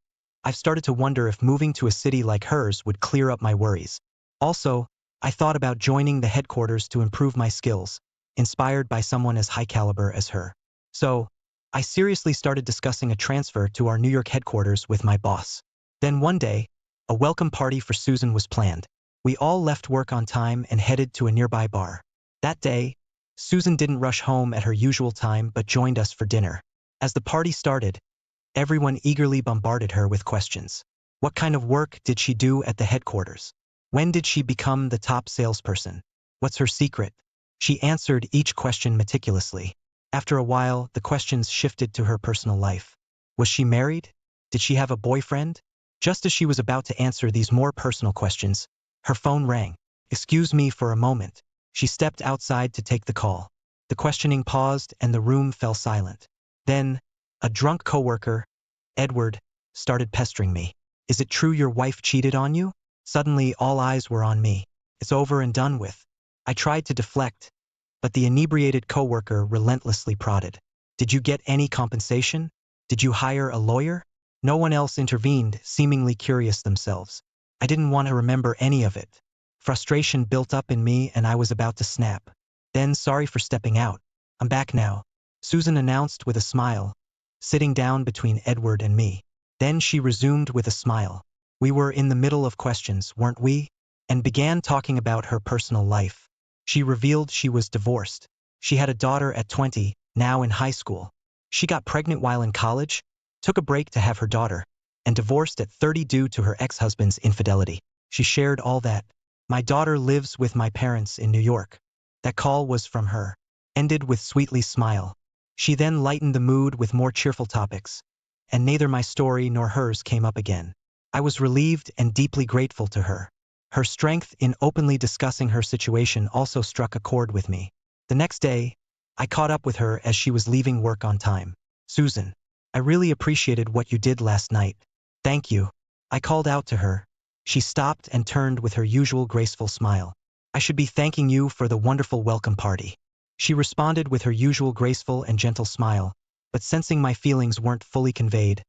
I've started to wonder if moving to a city like hers would clear up my worries. Also, I thought about joining the headquarters to improve my skills, inspired by someone as high caliber as her. So, I seriously started discussing a transfer to our New York headquarters with my boss. Then one day, a welcome party for Susan was planned. We all left work on time and headed to a nearby bar. That day, Susan didn't rush home at her usual time but joined us for dinner. As the party started, everyone eagerly bombarded her with questions. What kind of work did she do at the headquarters? When did she become the top salesperson? What's her secret? She answered each question meticulously. After a while, the questions shifted to her personal life. Was she married? Did she have a boyfriend? Just as she was about to answer these more personal questions, her phone rang. "Excuse me for a moment." She stepped outside to take the call. The questioning paused and the room fell silent. Then, a drunk coworker, Edward, started pestering me. "Is it true your wife cheated on you?" Suddenly, all eyes were on me. "It's over and done with." I tried to deflect, but the inebriated coworker relentlessly prodded. "Did you get any compensation? Did you hire a lawyer?" No one else intervened, seemingly curious themselves. I didn't want to remember any of it. Frustration built up in me and I was about to snap. Then, "Sorry for stepping out. I'm back now," Susan announced with a smile, sitting down between Edward and me. Then she resumed with a smile. "We were in the middle of questions, weren't we?" and began talking about her personal life. She revealed she was divorced. She had a daughter at 20, now in high school. She got pregnant while in college, took a break to have her daughter, and divorced at 30 due to her ex-husband's infidelity. She shared all that. "My daughter lives with my parents in New York." That call was from her. Ended with sweetly smile. She then lightened the mood with more cheerful topics, and neither my story nor hers came up again. I was relieved and deeply grateful to her. Her strength in openly discussing her situation also struck a chord with me. The next day, I caught up with her as she was leaving work on time. "Susan, I really appreciated what you did last night. Thank you." I called out to her. She stopped and turned with her usual graceful smile. "I should be thanking you for the wonderful welcome party." She responded with her usual graceful and gentle smile, but sensing my feelings weren't fully conveyed,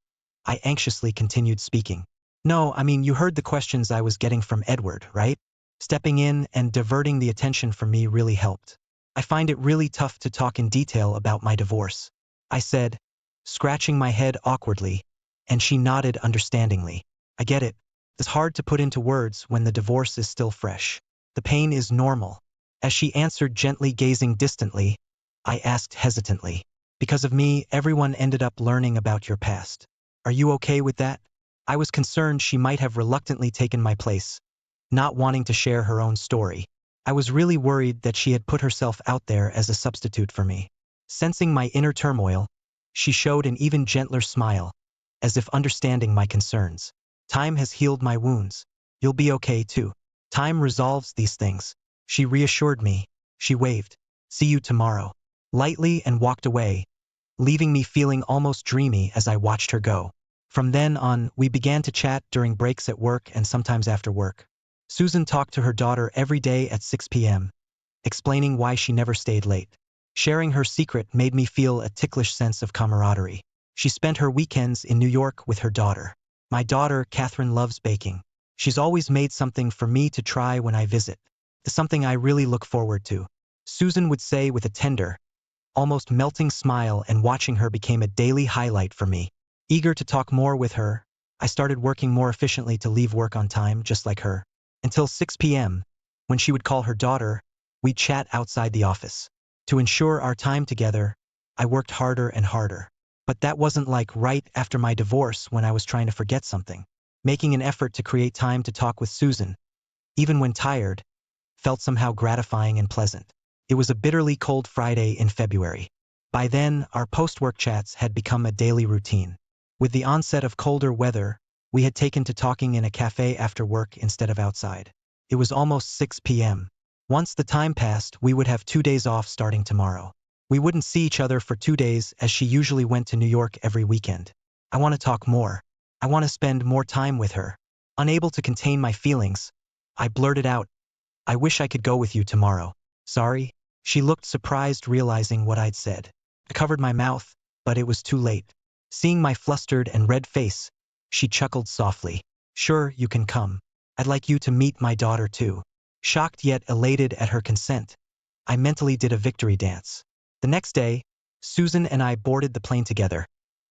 I anxiously continued speaking. "No, I mean, you heard the questions I was getting from Edward, right?" Stepping in and diverting the attention from me really helped. I find it really tough to talk in detail about my divorce, I said, scratching my head awkwardly, and she nodded understandingly. I get it. It's hard to put into words when the divorce is still fresh. The pain is normal. As she answered gently, gazing distantly, I asked hesitantly, because of me, everyone ended up learning about your past. Are you okay with that? I was concerned she might have reluctantly taken my place, not wanting to share her own story. I was really worried that she had put herself out there as a substitute for me. Sensing my inner turmoil, she showed an even gentler smile, as if understanding my concerns. Time has healed my wounds. You'll be okay too. Time resolves these things. She reassured me. She waved. See you tomorrow. Lightly, and walked away, leaving me feeling almost dreamy as I watched her go. From then on, we began to chat during breaks at work and sometimes after work. Susan talked to her daughter every day at 6 p.m., explaining why she never stayed late. Sharing her secret made me feel a ticklish sense of camaraderie. She spent her weekends in New York with her daughter. My daughter, Catherine, loves baking. She's always made something for me to try when I visit. It's something I really look forward to, Susan would say with a tender, almost melting smile, and watching her became a daily highlight for me. Eager to talk more with her, I started working more efficiently to leave work on time, just like her. Until 6 p.m., when she would call her daughter, we'd chat outside the office. To ensure our time together, I worked harder and harder. But that wasn't like right after my divorce when I was trying to forget something. Making an effort to create time to talk with Susan, even when tired, felt somehow gratifying and pleasant. It was a bitterly cold Friday in February. By then, our post-work chats had become a daily routine. With the onset of colder weather, we had taken to talking in a cafe after work instead of outside. It was almost 6 p.m. Once the time passed, we would have 2 days off starting tomorrow. We wouldn't see each other for 2 days, as she usually went to New York every weekend. I want to talk more. I want to spend more time with her. Unable to contain my feelings, I blurted out, I wish I could go with you tomorrow. Sorry? She looked surprised, realizing what I'd said. I covered my mouth, but it was too late. Seeing my flustered and red face, she chuckled softly. Sure, you can come. I'd like you to meet my daughter too. Shocked yet elated at her consent, I mentally did a victory dance. The next day, Susan and I boarded the plane together,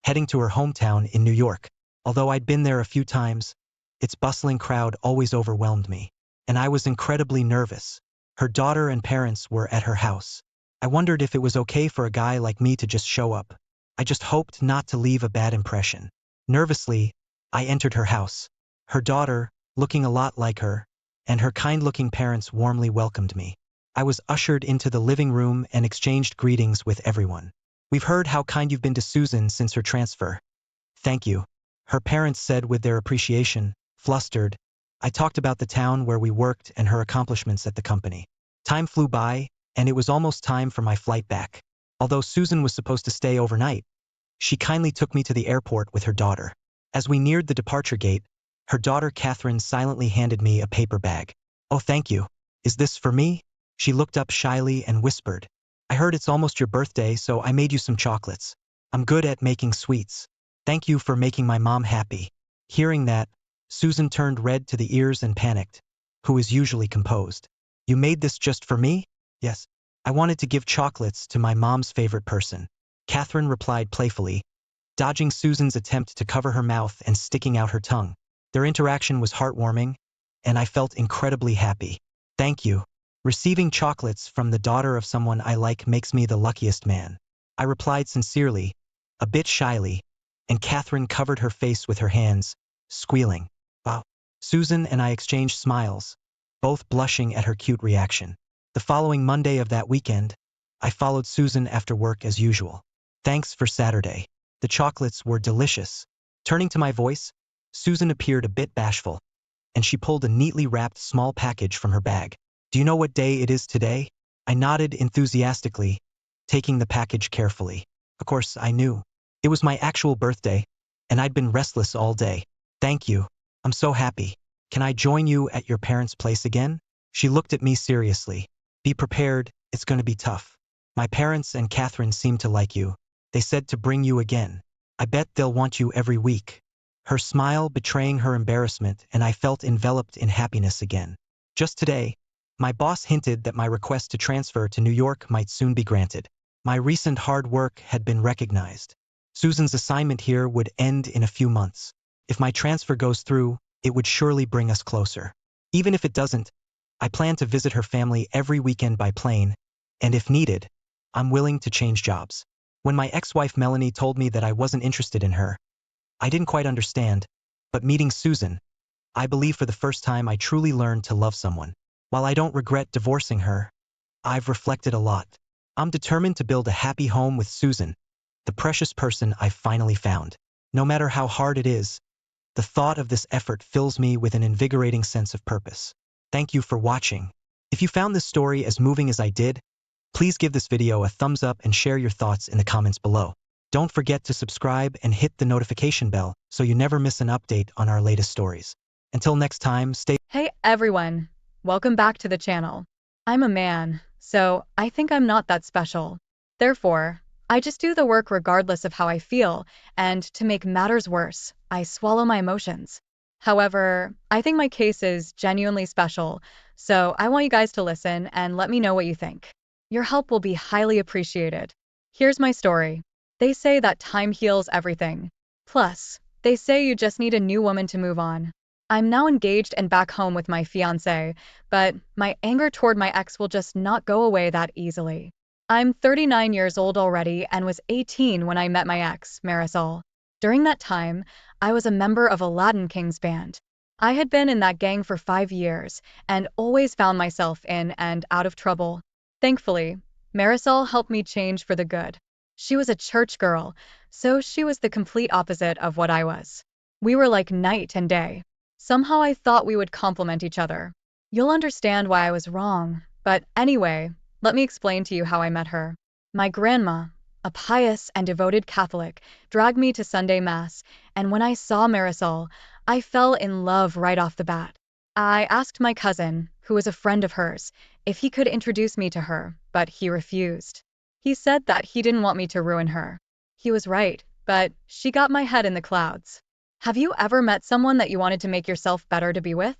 heading to her hometown in New York. Although I'd been there a few times, its bustling crowd always overwhelmed me, and I was incredibly nervous. Her daughter and parents were at her house. I wondered if it was okay for a guy like me to just show up. I just hoped not to leave a bad impression. Nervously, I entered her house. Her daughter, looking a lot like her, and her kind-looking parents warmly welcomed me. I was ushered into the living room and exchanged greetings with everyone. We've heard how kind you've been to Susan since her transfer. Thank you, her parents said with their appreciation. Flustered, I talked about the town where we worked and her accomplishments at the company. Time flew by, and it was almost time for my flight back. Although Susan was supposed to stay overnight, she kindly took me to the airport with her daughter. As we neared the departure gate, her daughter Catherine silently handed me a paper bag. Oh, thank you. Is this for me? She looked up shyly and whispered, I heard it's almost your birthday, so I made you some chocolates. I'm good at making sweets. Thank you for making my mom happy. Hearing that, Susan turned red to the ears and panicked, who is usually composed. You made this just for me? Yes. I wanted to give chocolates to my mom's favorite person. Catherine replied playfully, dodging Susan's attempt to cover her mouth and sticking out her tongue. Their interaction was heartwarming, and I felt incredibly happy. Thank you. Receiving chocolates from the daughter of someone I like makes me the luckiest man. I replied sincerely, a bit shyly, and Catherine covered her face with her hands, squealing. Wow. Susan and I exchanged smiles, both blushing at her cute reaction. The following Monday of that weekend, I followed Susan after work as usual. Thanks for Saturday. The chocolates were delicious. Turning to my voice, Susan appeared a bit bashful, and she pulled a neatly wrapped small package from her bag. Do you know what day it is today? I nodded enthusiastically, taking the package carefully. Of course, I knew. It was my actual birthday, and I'd been restless all day. Thank you. I'm so happy. Can I join you at your parents' place again? She looked at me seriously. Be prepared, it's going to be tough. My parents and Catherine seem to like you. They said to bring you again. I bet they'll want you every week. Her smile betraying her embarrassment, and I felt enveloped in happiness again. Just today, My boss hinted that my request to transfer to New York might soon be granted. My recent hard work had been recognized. Susan's assignment here would end in a few months. If my transfer goes through, it would surely bring us closer. Even if it doesn't, I plan to visit her family every weekend by plane, and if needed, I'm willing to change jobs. When my ex-wife Melanie told me that I wasn't interested in her, I didn't quite understand, but meeting Susan, I believe for the first time I truly learned to love someone. While I don't regret divorcing her, I've reflected a lot. I'm determined to build a happy home with Susan, the precious person I finally found. No matter how hard it is, the thought of this effort fills me with an invigorating sense of purpose. Thank you for watching. If you found this story as moving as I did, please give this video a thumbs up and share your thoughts in the comments below. Don't forget to subscribe and hit the notification bell so you never miss an update on our latest stories. Until next time, stay. Hey everyone, welcome back to the channel. I'm a man, so I think I'm not that special. Therefore, I just do the work regardless of how I feel, and to make matters worse, I swallow my emotions. However, I think my case is genuinely special, so I want you guys to listen and let me know what you think. Your help will be highly appreciated. Here's my story. They say that time heals everything. Plus, they say you just need a new woman to move on. I'm now engaged and back home with my fiancé, but my anger toward my ex will just not go away that easily. I'm 39 years old already and was 18 when I met my ex, Marisol. During that time, I was a member of a Latin Kings band. I had been in that gang for 5 years and always found myself in and out of trouble. Thankfully, Marisol helped me change for the good. She was a church girl, so she was the complete opposite of what I was. We were like night and day. Somehow I thought we would complement each other. You'll understand why I was wrong, but anyway, let me explain to you how I met her. My grandma, a pious and devoted Catholic, dragged me to Sunday Mass, and when I saw Marisol, I fell in love right off the bat. I asked my cousin, who was a friend of hers, if he could introduce me to her, but he refused. He said that he didn't want me to ruin her. He was right, but she got my head in the clouds. Have you ever met someone that you wanted to make yourself better to be with?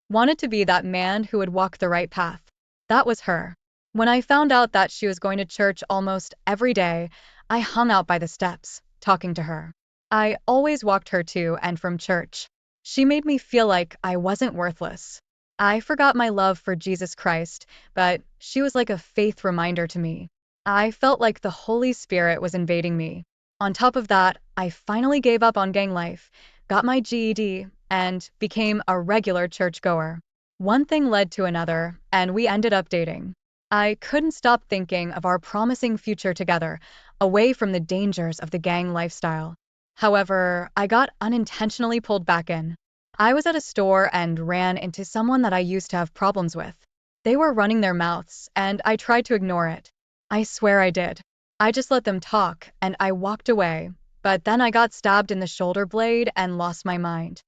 Wanted to be that man who would walk the right path? That was her. When I found out that she was going to church almost every day, I hung out by the steps, talking to her. I always walked her to and from church. She made me feel like I wasn't worthless. I forgot my love for Jesus Christ, but she was like a faith reminder to me. I felt like the Holy Spirit was invading me. On top of that, I finally gave up on gang life, got my GED, and became a regular churchgoer. One thing led to another, and we ended up dating. I couldn't stop thinking of our promising future together, away from the dangers of the gang lifestyle. However, I got unintentionally pulled back in. I was at a store and ran into someone that I used to have problems with. They were running their mouths, and I tried to ignore it. I swear I did. I just let them talk, and I walked away, but then I got stabbed in the shoulder blade and lost my mind.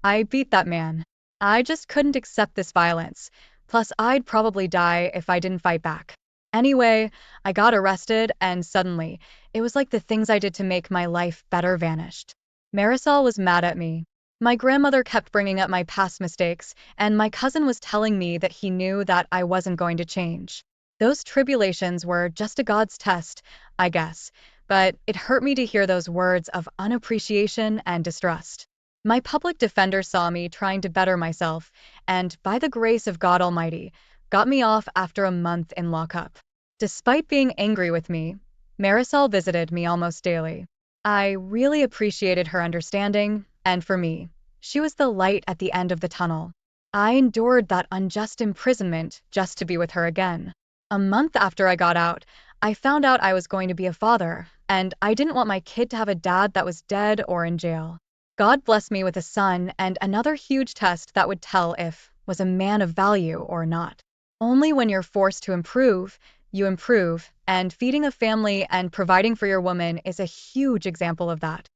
I beat that man. I just couldn't accept this violence, plus I'd probably die if I didn't fight back. Anyway, I got arrested, and suddenly, it was like the things I did to make my life better vanished. Marisol was mad at me. My grandmother kept bringing up my past mistakes, and my cousin was telling me that he knew that I wasn't going to change. Those tribulations were just a God's test, I guess, but it hurt me to hear those words of unappreciation and distrust. My public defender saw me trying to better myself, and by the grace of God Almighty, got me off after a month in lockup. Despite being angry with me, Marisol visited me almost daily. I really appreciated her understanding, and for me, she was the light at the end of the tunnel. I endured that unjust imprisonment just to be with her again. A month after I got out, I found out I was going to be a father, and I didn't want my kid to have a dad that was dead or in jail. God blessed me with a son and another huge test that would tell if was a man of value or not. Only when you're forced to improve, you improve, and feeding a family and providing for your woman is a huge example of that.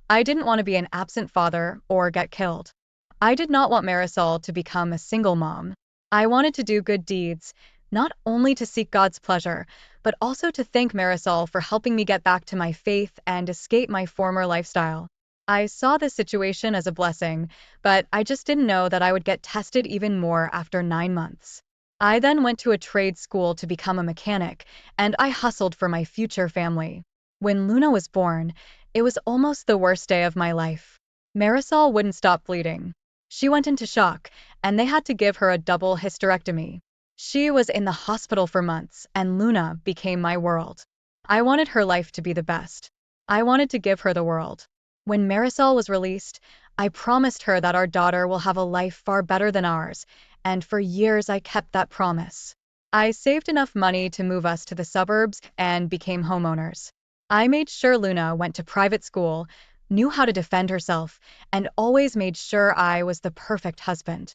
I didn't want to be an absent father or get killed. I did not want Marisol to become a single mom. I wanted to do good deeds, not only to seek God's pleasure, but also to thank Marisol for helping me get back to my faith and escape my former lifestyle. I saw this situation as a blessing, but I just didn't know that I would get tested even more after 9 months. I then went to a trade school to become a mechanic, and I hustled for my future family. When Luna was born, it was almost the worst day of my life. Marisol wouldn't stop bleeding. She went into shock, and they had to give her a double hysterectomy. She was in the hospital for months, and Luna became my world. I wanted her life to be the best. I wanted to give her the world. When Marisol was released, I promised her that our daughter will have a life far better than ours, and for years I kept that promise. I saved enough money to move us to the suburbs and became homeowners. I made sure Luna went to private school, knew how to defend herself, and always made sure I was the perfect husband.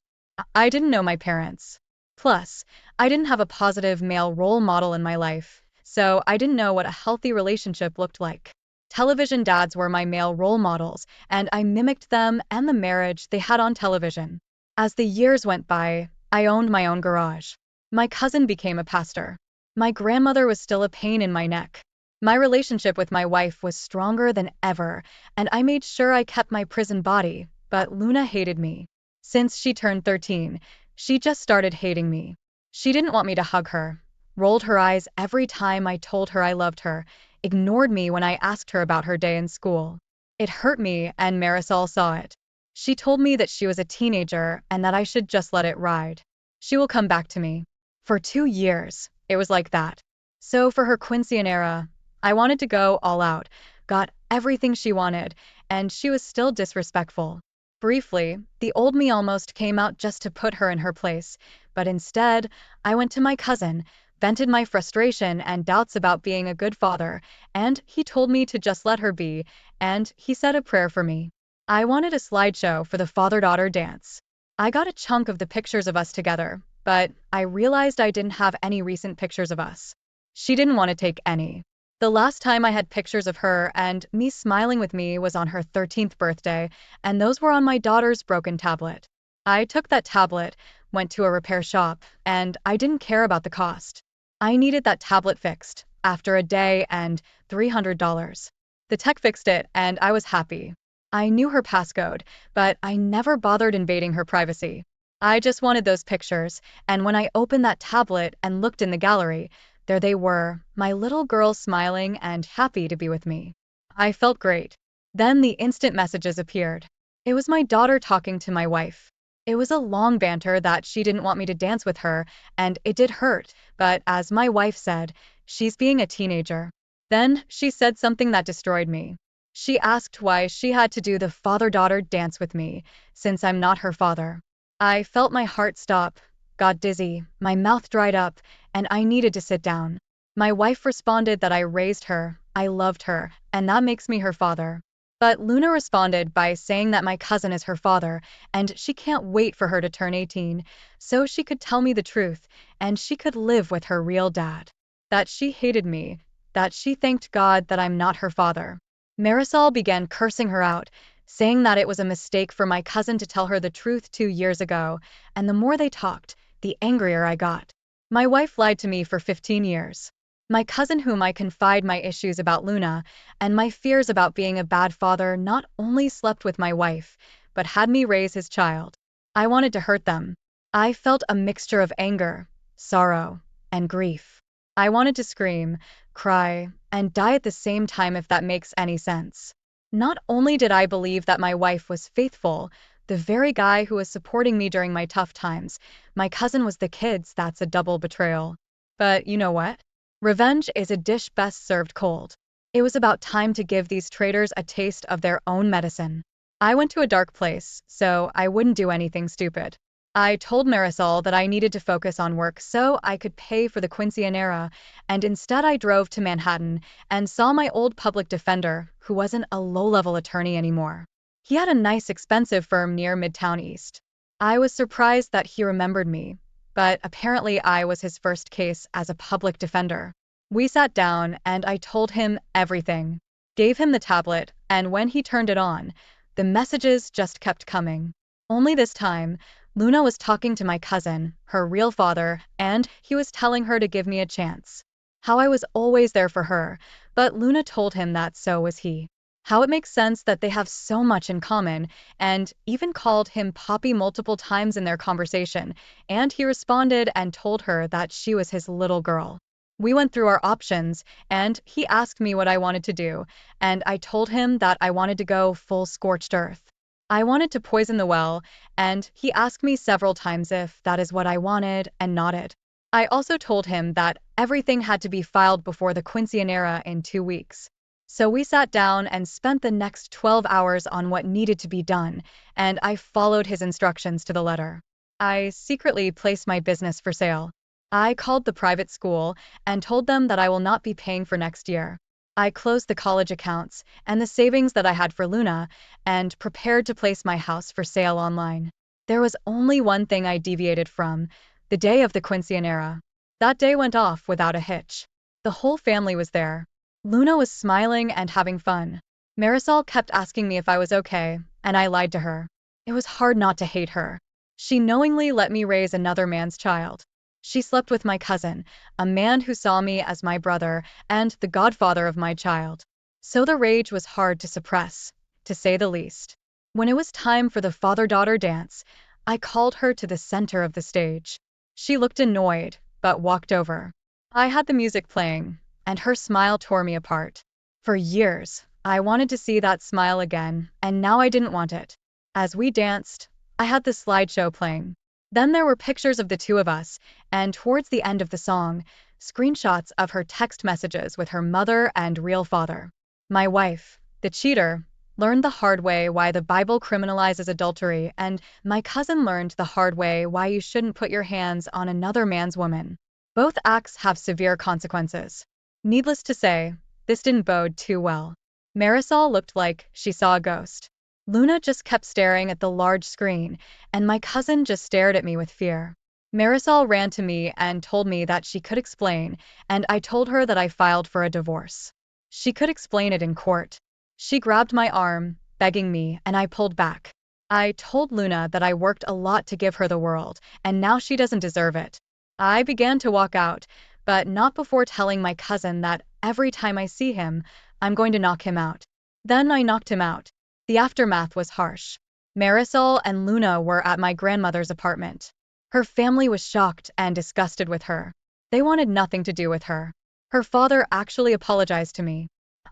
I didn't know my parents. Plus, I didn't have a positive male role model in my life, so I didn't know what a healthy relationship looked like. Television dads were my male role models, and I mimicked them and the marriage they had on television. As the years went by, I owned my own garage. My cousin became a pastor. My grandmother was still a pain in my neck. My relationship with my wife was stronger than ever, and I made sure I kept my prison body, but Luna hated me. Since she turned 13, she just started hating me. She didn't want me to hug her, rolled her eyes every time I told her I loved her, ignored me when I asked her about her day in school. It hurt me, and Marisol saw it. She told me that she was a teenager and that I should just let it ride. She will come back to me. For 2 years, it was like that. So for her quinceanera, I wanted to go all out, got everything she wanted, and she was still disrespectful. Briefly, the old me almost came out just to put her in her place, but instead, I went to my cousin, vented my frustration and doubts about being a good father, and he told me to just let her be, and he said a prayer for me. I wanted a slideshow for the father-daughter dance. I got a chunk of the pictures of us together, but I realized I didn't have any recent pictures of us. She didn't want to take any. The last time I had pictures of her and me smiling with me was on her 13th birthday, and those were on my daughter's broken tablet. I took that tablet, went to a repair shop, and I didn't care about the cost. I needed that tablet fixed, after a day and $300. The tech fixed it, and I was happy. I knew her passcode, but I never bothered invading her privacy. I just wanted those pictures, and when I opened that tablet and looked in the gallery, there they were, my little girl smiling and happy to be with me. I felt great. Then the instant messages appeared. It was my daughter talking to my wife. It was a long banter that she didn't want me to dance with her, and it did hurt, but as my wife said, she's being a teenager. Then she said something that destroyed me. She asked why she had to do the father-daughter dance with me, since I'm not her father. I felt my heart stop, got dizzy, my mouth dried up, and I needed to sit down. My wife responded that I raised her, I loved her, and that makes me her father. But Luna responded by saying that my cousin is her father, and she can't wait for her to turn 18, so she could tell me the truth, and she could live with her real dad. That she hated me, that she thanked God that I'm not her father. Marisol began cursing her out, saying that it was a mistake for my cousin to tell her the truth 2 years ago, and the more they talked, the angrier I got. My wife lied to me for 15 years. My cousin, whom I confide my issues about Luna and my fears about being a bad father, not only slept with my wife, but had me raise his child. I wanted to hurt them. I felt a mixture of anger, sorrow, and grief. I wanted to scream, cry, and die at the same time, if that makes any sense. Not only did I believe that my wife was faithful, the very guy who was supporting me during my tough times, my cousin was the kid's. That's a double betrayal. But you know what? Revenge is a dish best served cold. It was about time to give these traitors a taste of their own medicine. I went to a dark place, so I wouldn't do anything stupid. I told Marisol that I needed to focus on work so I could pay for the quinceanera, and instead I drove to Manhattan and saw my old public defender, who wasn't a low-level attorney anymore. He had a nice, expensive firm near Midtown East. I was surprised that he remembered me, but apparently I was his first case as a public defender. We sat down and I told him everything. Gave him the tablet, and when he turned it on, the messages just kept coming. Only this time, Luna was talking to my cousin, her real father, and he was telling her to give me a chance. How I was always there for her, but Luna told him that so was he. how it makes sense that they have so much in common, and even called him Poppy multiple times in their conversation, and he responded and told her that she was his little girl. We went through our options, and he asked me what I wanted to do, and I told him that I wanted to go full scorched earth. I wanted to poison the well, and he asked me several times if that is what I wanted and nodded. I also told him that everything had to be filed before the quinceanera in 2 weeks. So we sat down and spent the next 12 hours on what needed to be done, and I followed his instructions to the letter. I secretly placed my business for sale. I called the private school and told them that I will not be paying for next year. I closed the college accounts and the savings that I had for Luna and prepared to place my house for sale online. There was only one thing I deviated from: the day of the quinceanera. That day went off without a hitch. The whole family was there. Luna was smiling and having fun. Marisol kept asking me if I was okay, and I lied to her. It was hard not to hate her. She knowingly let me raise another man's child. She slept with my cousin, a man who saw me as my brother and the godfather of my child. So the rage was hard to suppress, to say the least. When it was time for the father-daughter dance, I called her to the center of the stage. She looked annoyed, but walked over. I had the music playing, and her smile tore me apart. For years, I wanted to see that smile again, and now I didn't want it. As we danced, I had the slideshow playing. Then there were pictures of the two of us, and towards the end of the song, screenshots of her text messages with her mother and real father. My wife, the cheater, learned the hard way why the Bible criminalizes adultery, and my cousin learned the hard way why you shouldn't put your hands on another man's woman. Both acts have severe consequences. Needless to say, this didn't bode too well. Marisol looked like she saw a ghost. Luna just kept staring at the large screen, and my cousin just stared at me with fear. Marisol ran to me and told me that she could explain, and I told her that I filed for a divorce. She could explain it in court. She grabbed my arm, begging me, and I pulled back. I told Luna that I worked a lot to give her the world, and now she doesn't deserve it. I began to walk out, but not before telling my cousin that every time I see him, I'm going to knock him out. Then I knocked him out. The aftermath was harsh. Marisol and Luna were at my grandmother's apartment. Her family was shocked and disgusted with her. They wanted nothing to do with her. Her father actually apologized to me.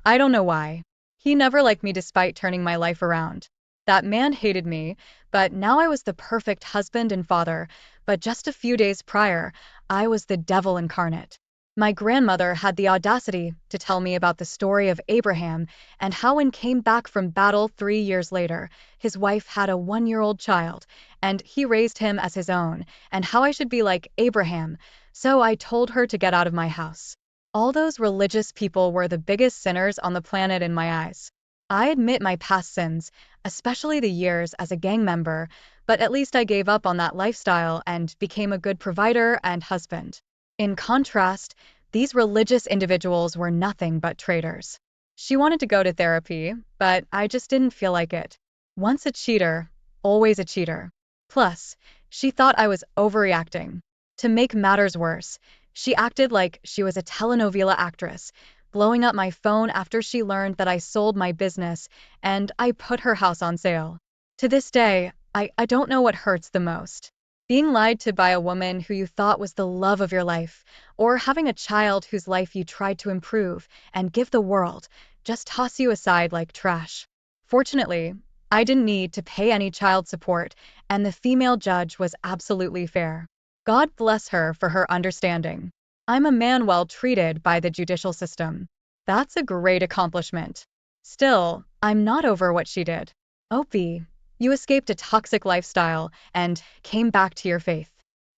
I don't know why. He never liked me despite turning my life around. That man hated me, but now I was the perfect husband and father, but just a few days prior, I was the devil incarnate. My grandmother had the audacity to tell me about the story of Abraham and how when came back from battle 3 years later, his wife had a 1-year-old child, and he raised him as his own, and how I should be like Abraham, so I told her to get out of my house. All those religious people were the biggest sinners on the planet in my eyes. I admit my past sins, especially the years as a gang member, but at least I gave up on that lifestyle and became a good provider and husband. In contrast, these religious individuals were nothing but traitors. She wanted to go to therapy, but I just didn't feel like it. Once a cheater, always a cheater. Plus, she thought I was overreacting. To make matters worse, she acted like she was a telenovela actress, blowing up my phone after she learned that I sold my business and I put her house on sale. To this day, I don't know what hurts the most. Being lied to by a woman who you thought was the love of your life, or having a child whose life you tried to improve and give the world just toss you aside like trash. Fortunately, I didn't need to pay any child support, and the female judge was absolutely fair. God bless her for her understanding. I'm a man well treated by the judicial system. That's a great accomplishment. Still, I'm not over what she did. Opie, you escaped a toxic lifestyle and came back to your faith.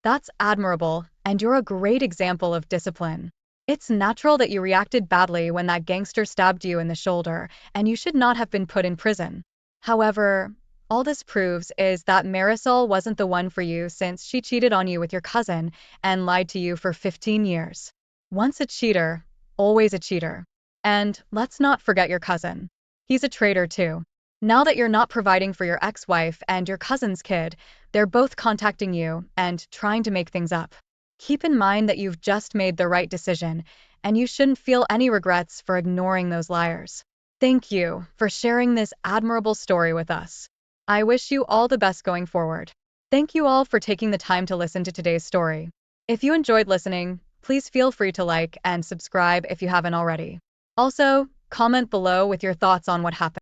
That's admirable, and you're a great example of discipline. It's natural that you reacted badly when that gangster stabbed you in the shoulder, and you should not have been put in prison. However, all this proves is that Marisol wasn't the one for you since she cheated on you with your cousin and lied to you for 15 years. Once a cheater, always a cheater. And let's not forget your cousin. He's a traitor too. Now that you're not providing for your ex-wife and your cousin's kid, they're both contacting you and trying to make things up. Keep in mind that you've just made the right decision, and you shouldn't feel any regrets for ignoring those liars. Thank you for sharing this admirable story with us. I wish you all the best going forward. Thank you all for taking the time to listen to today's story. If you enjoyed listening, please feel free to like and subscribe if you haven't already. Also, comment below with your thoughts on what happened.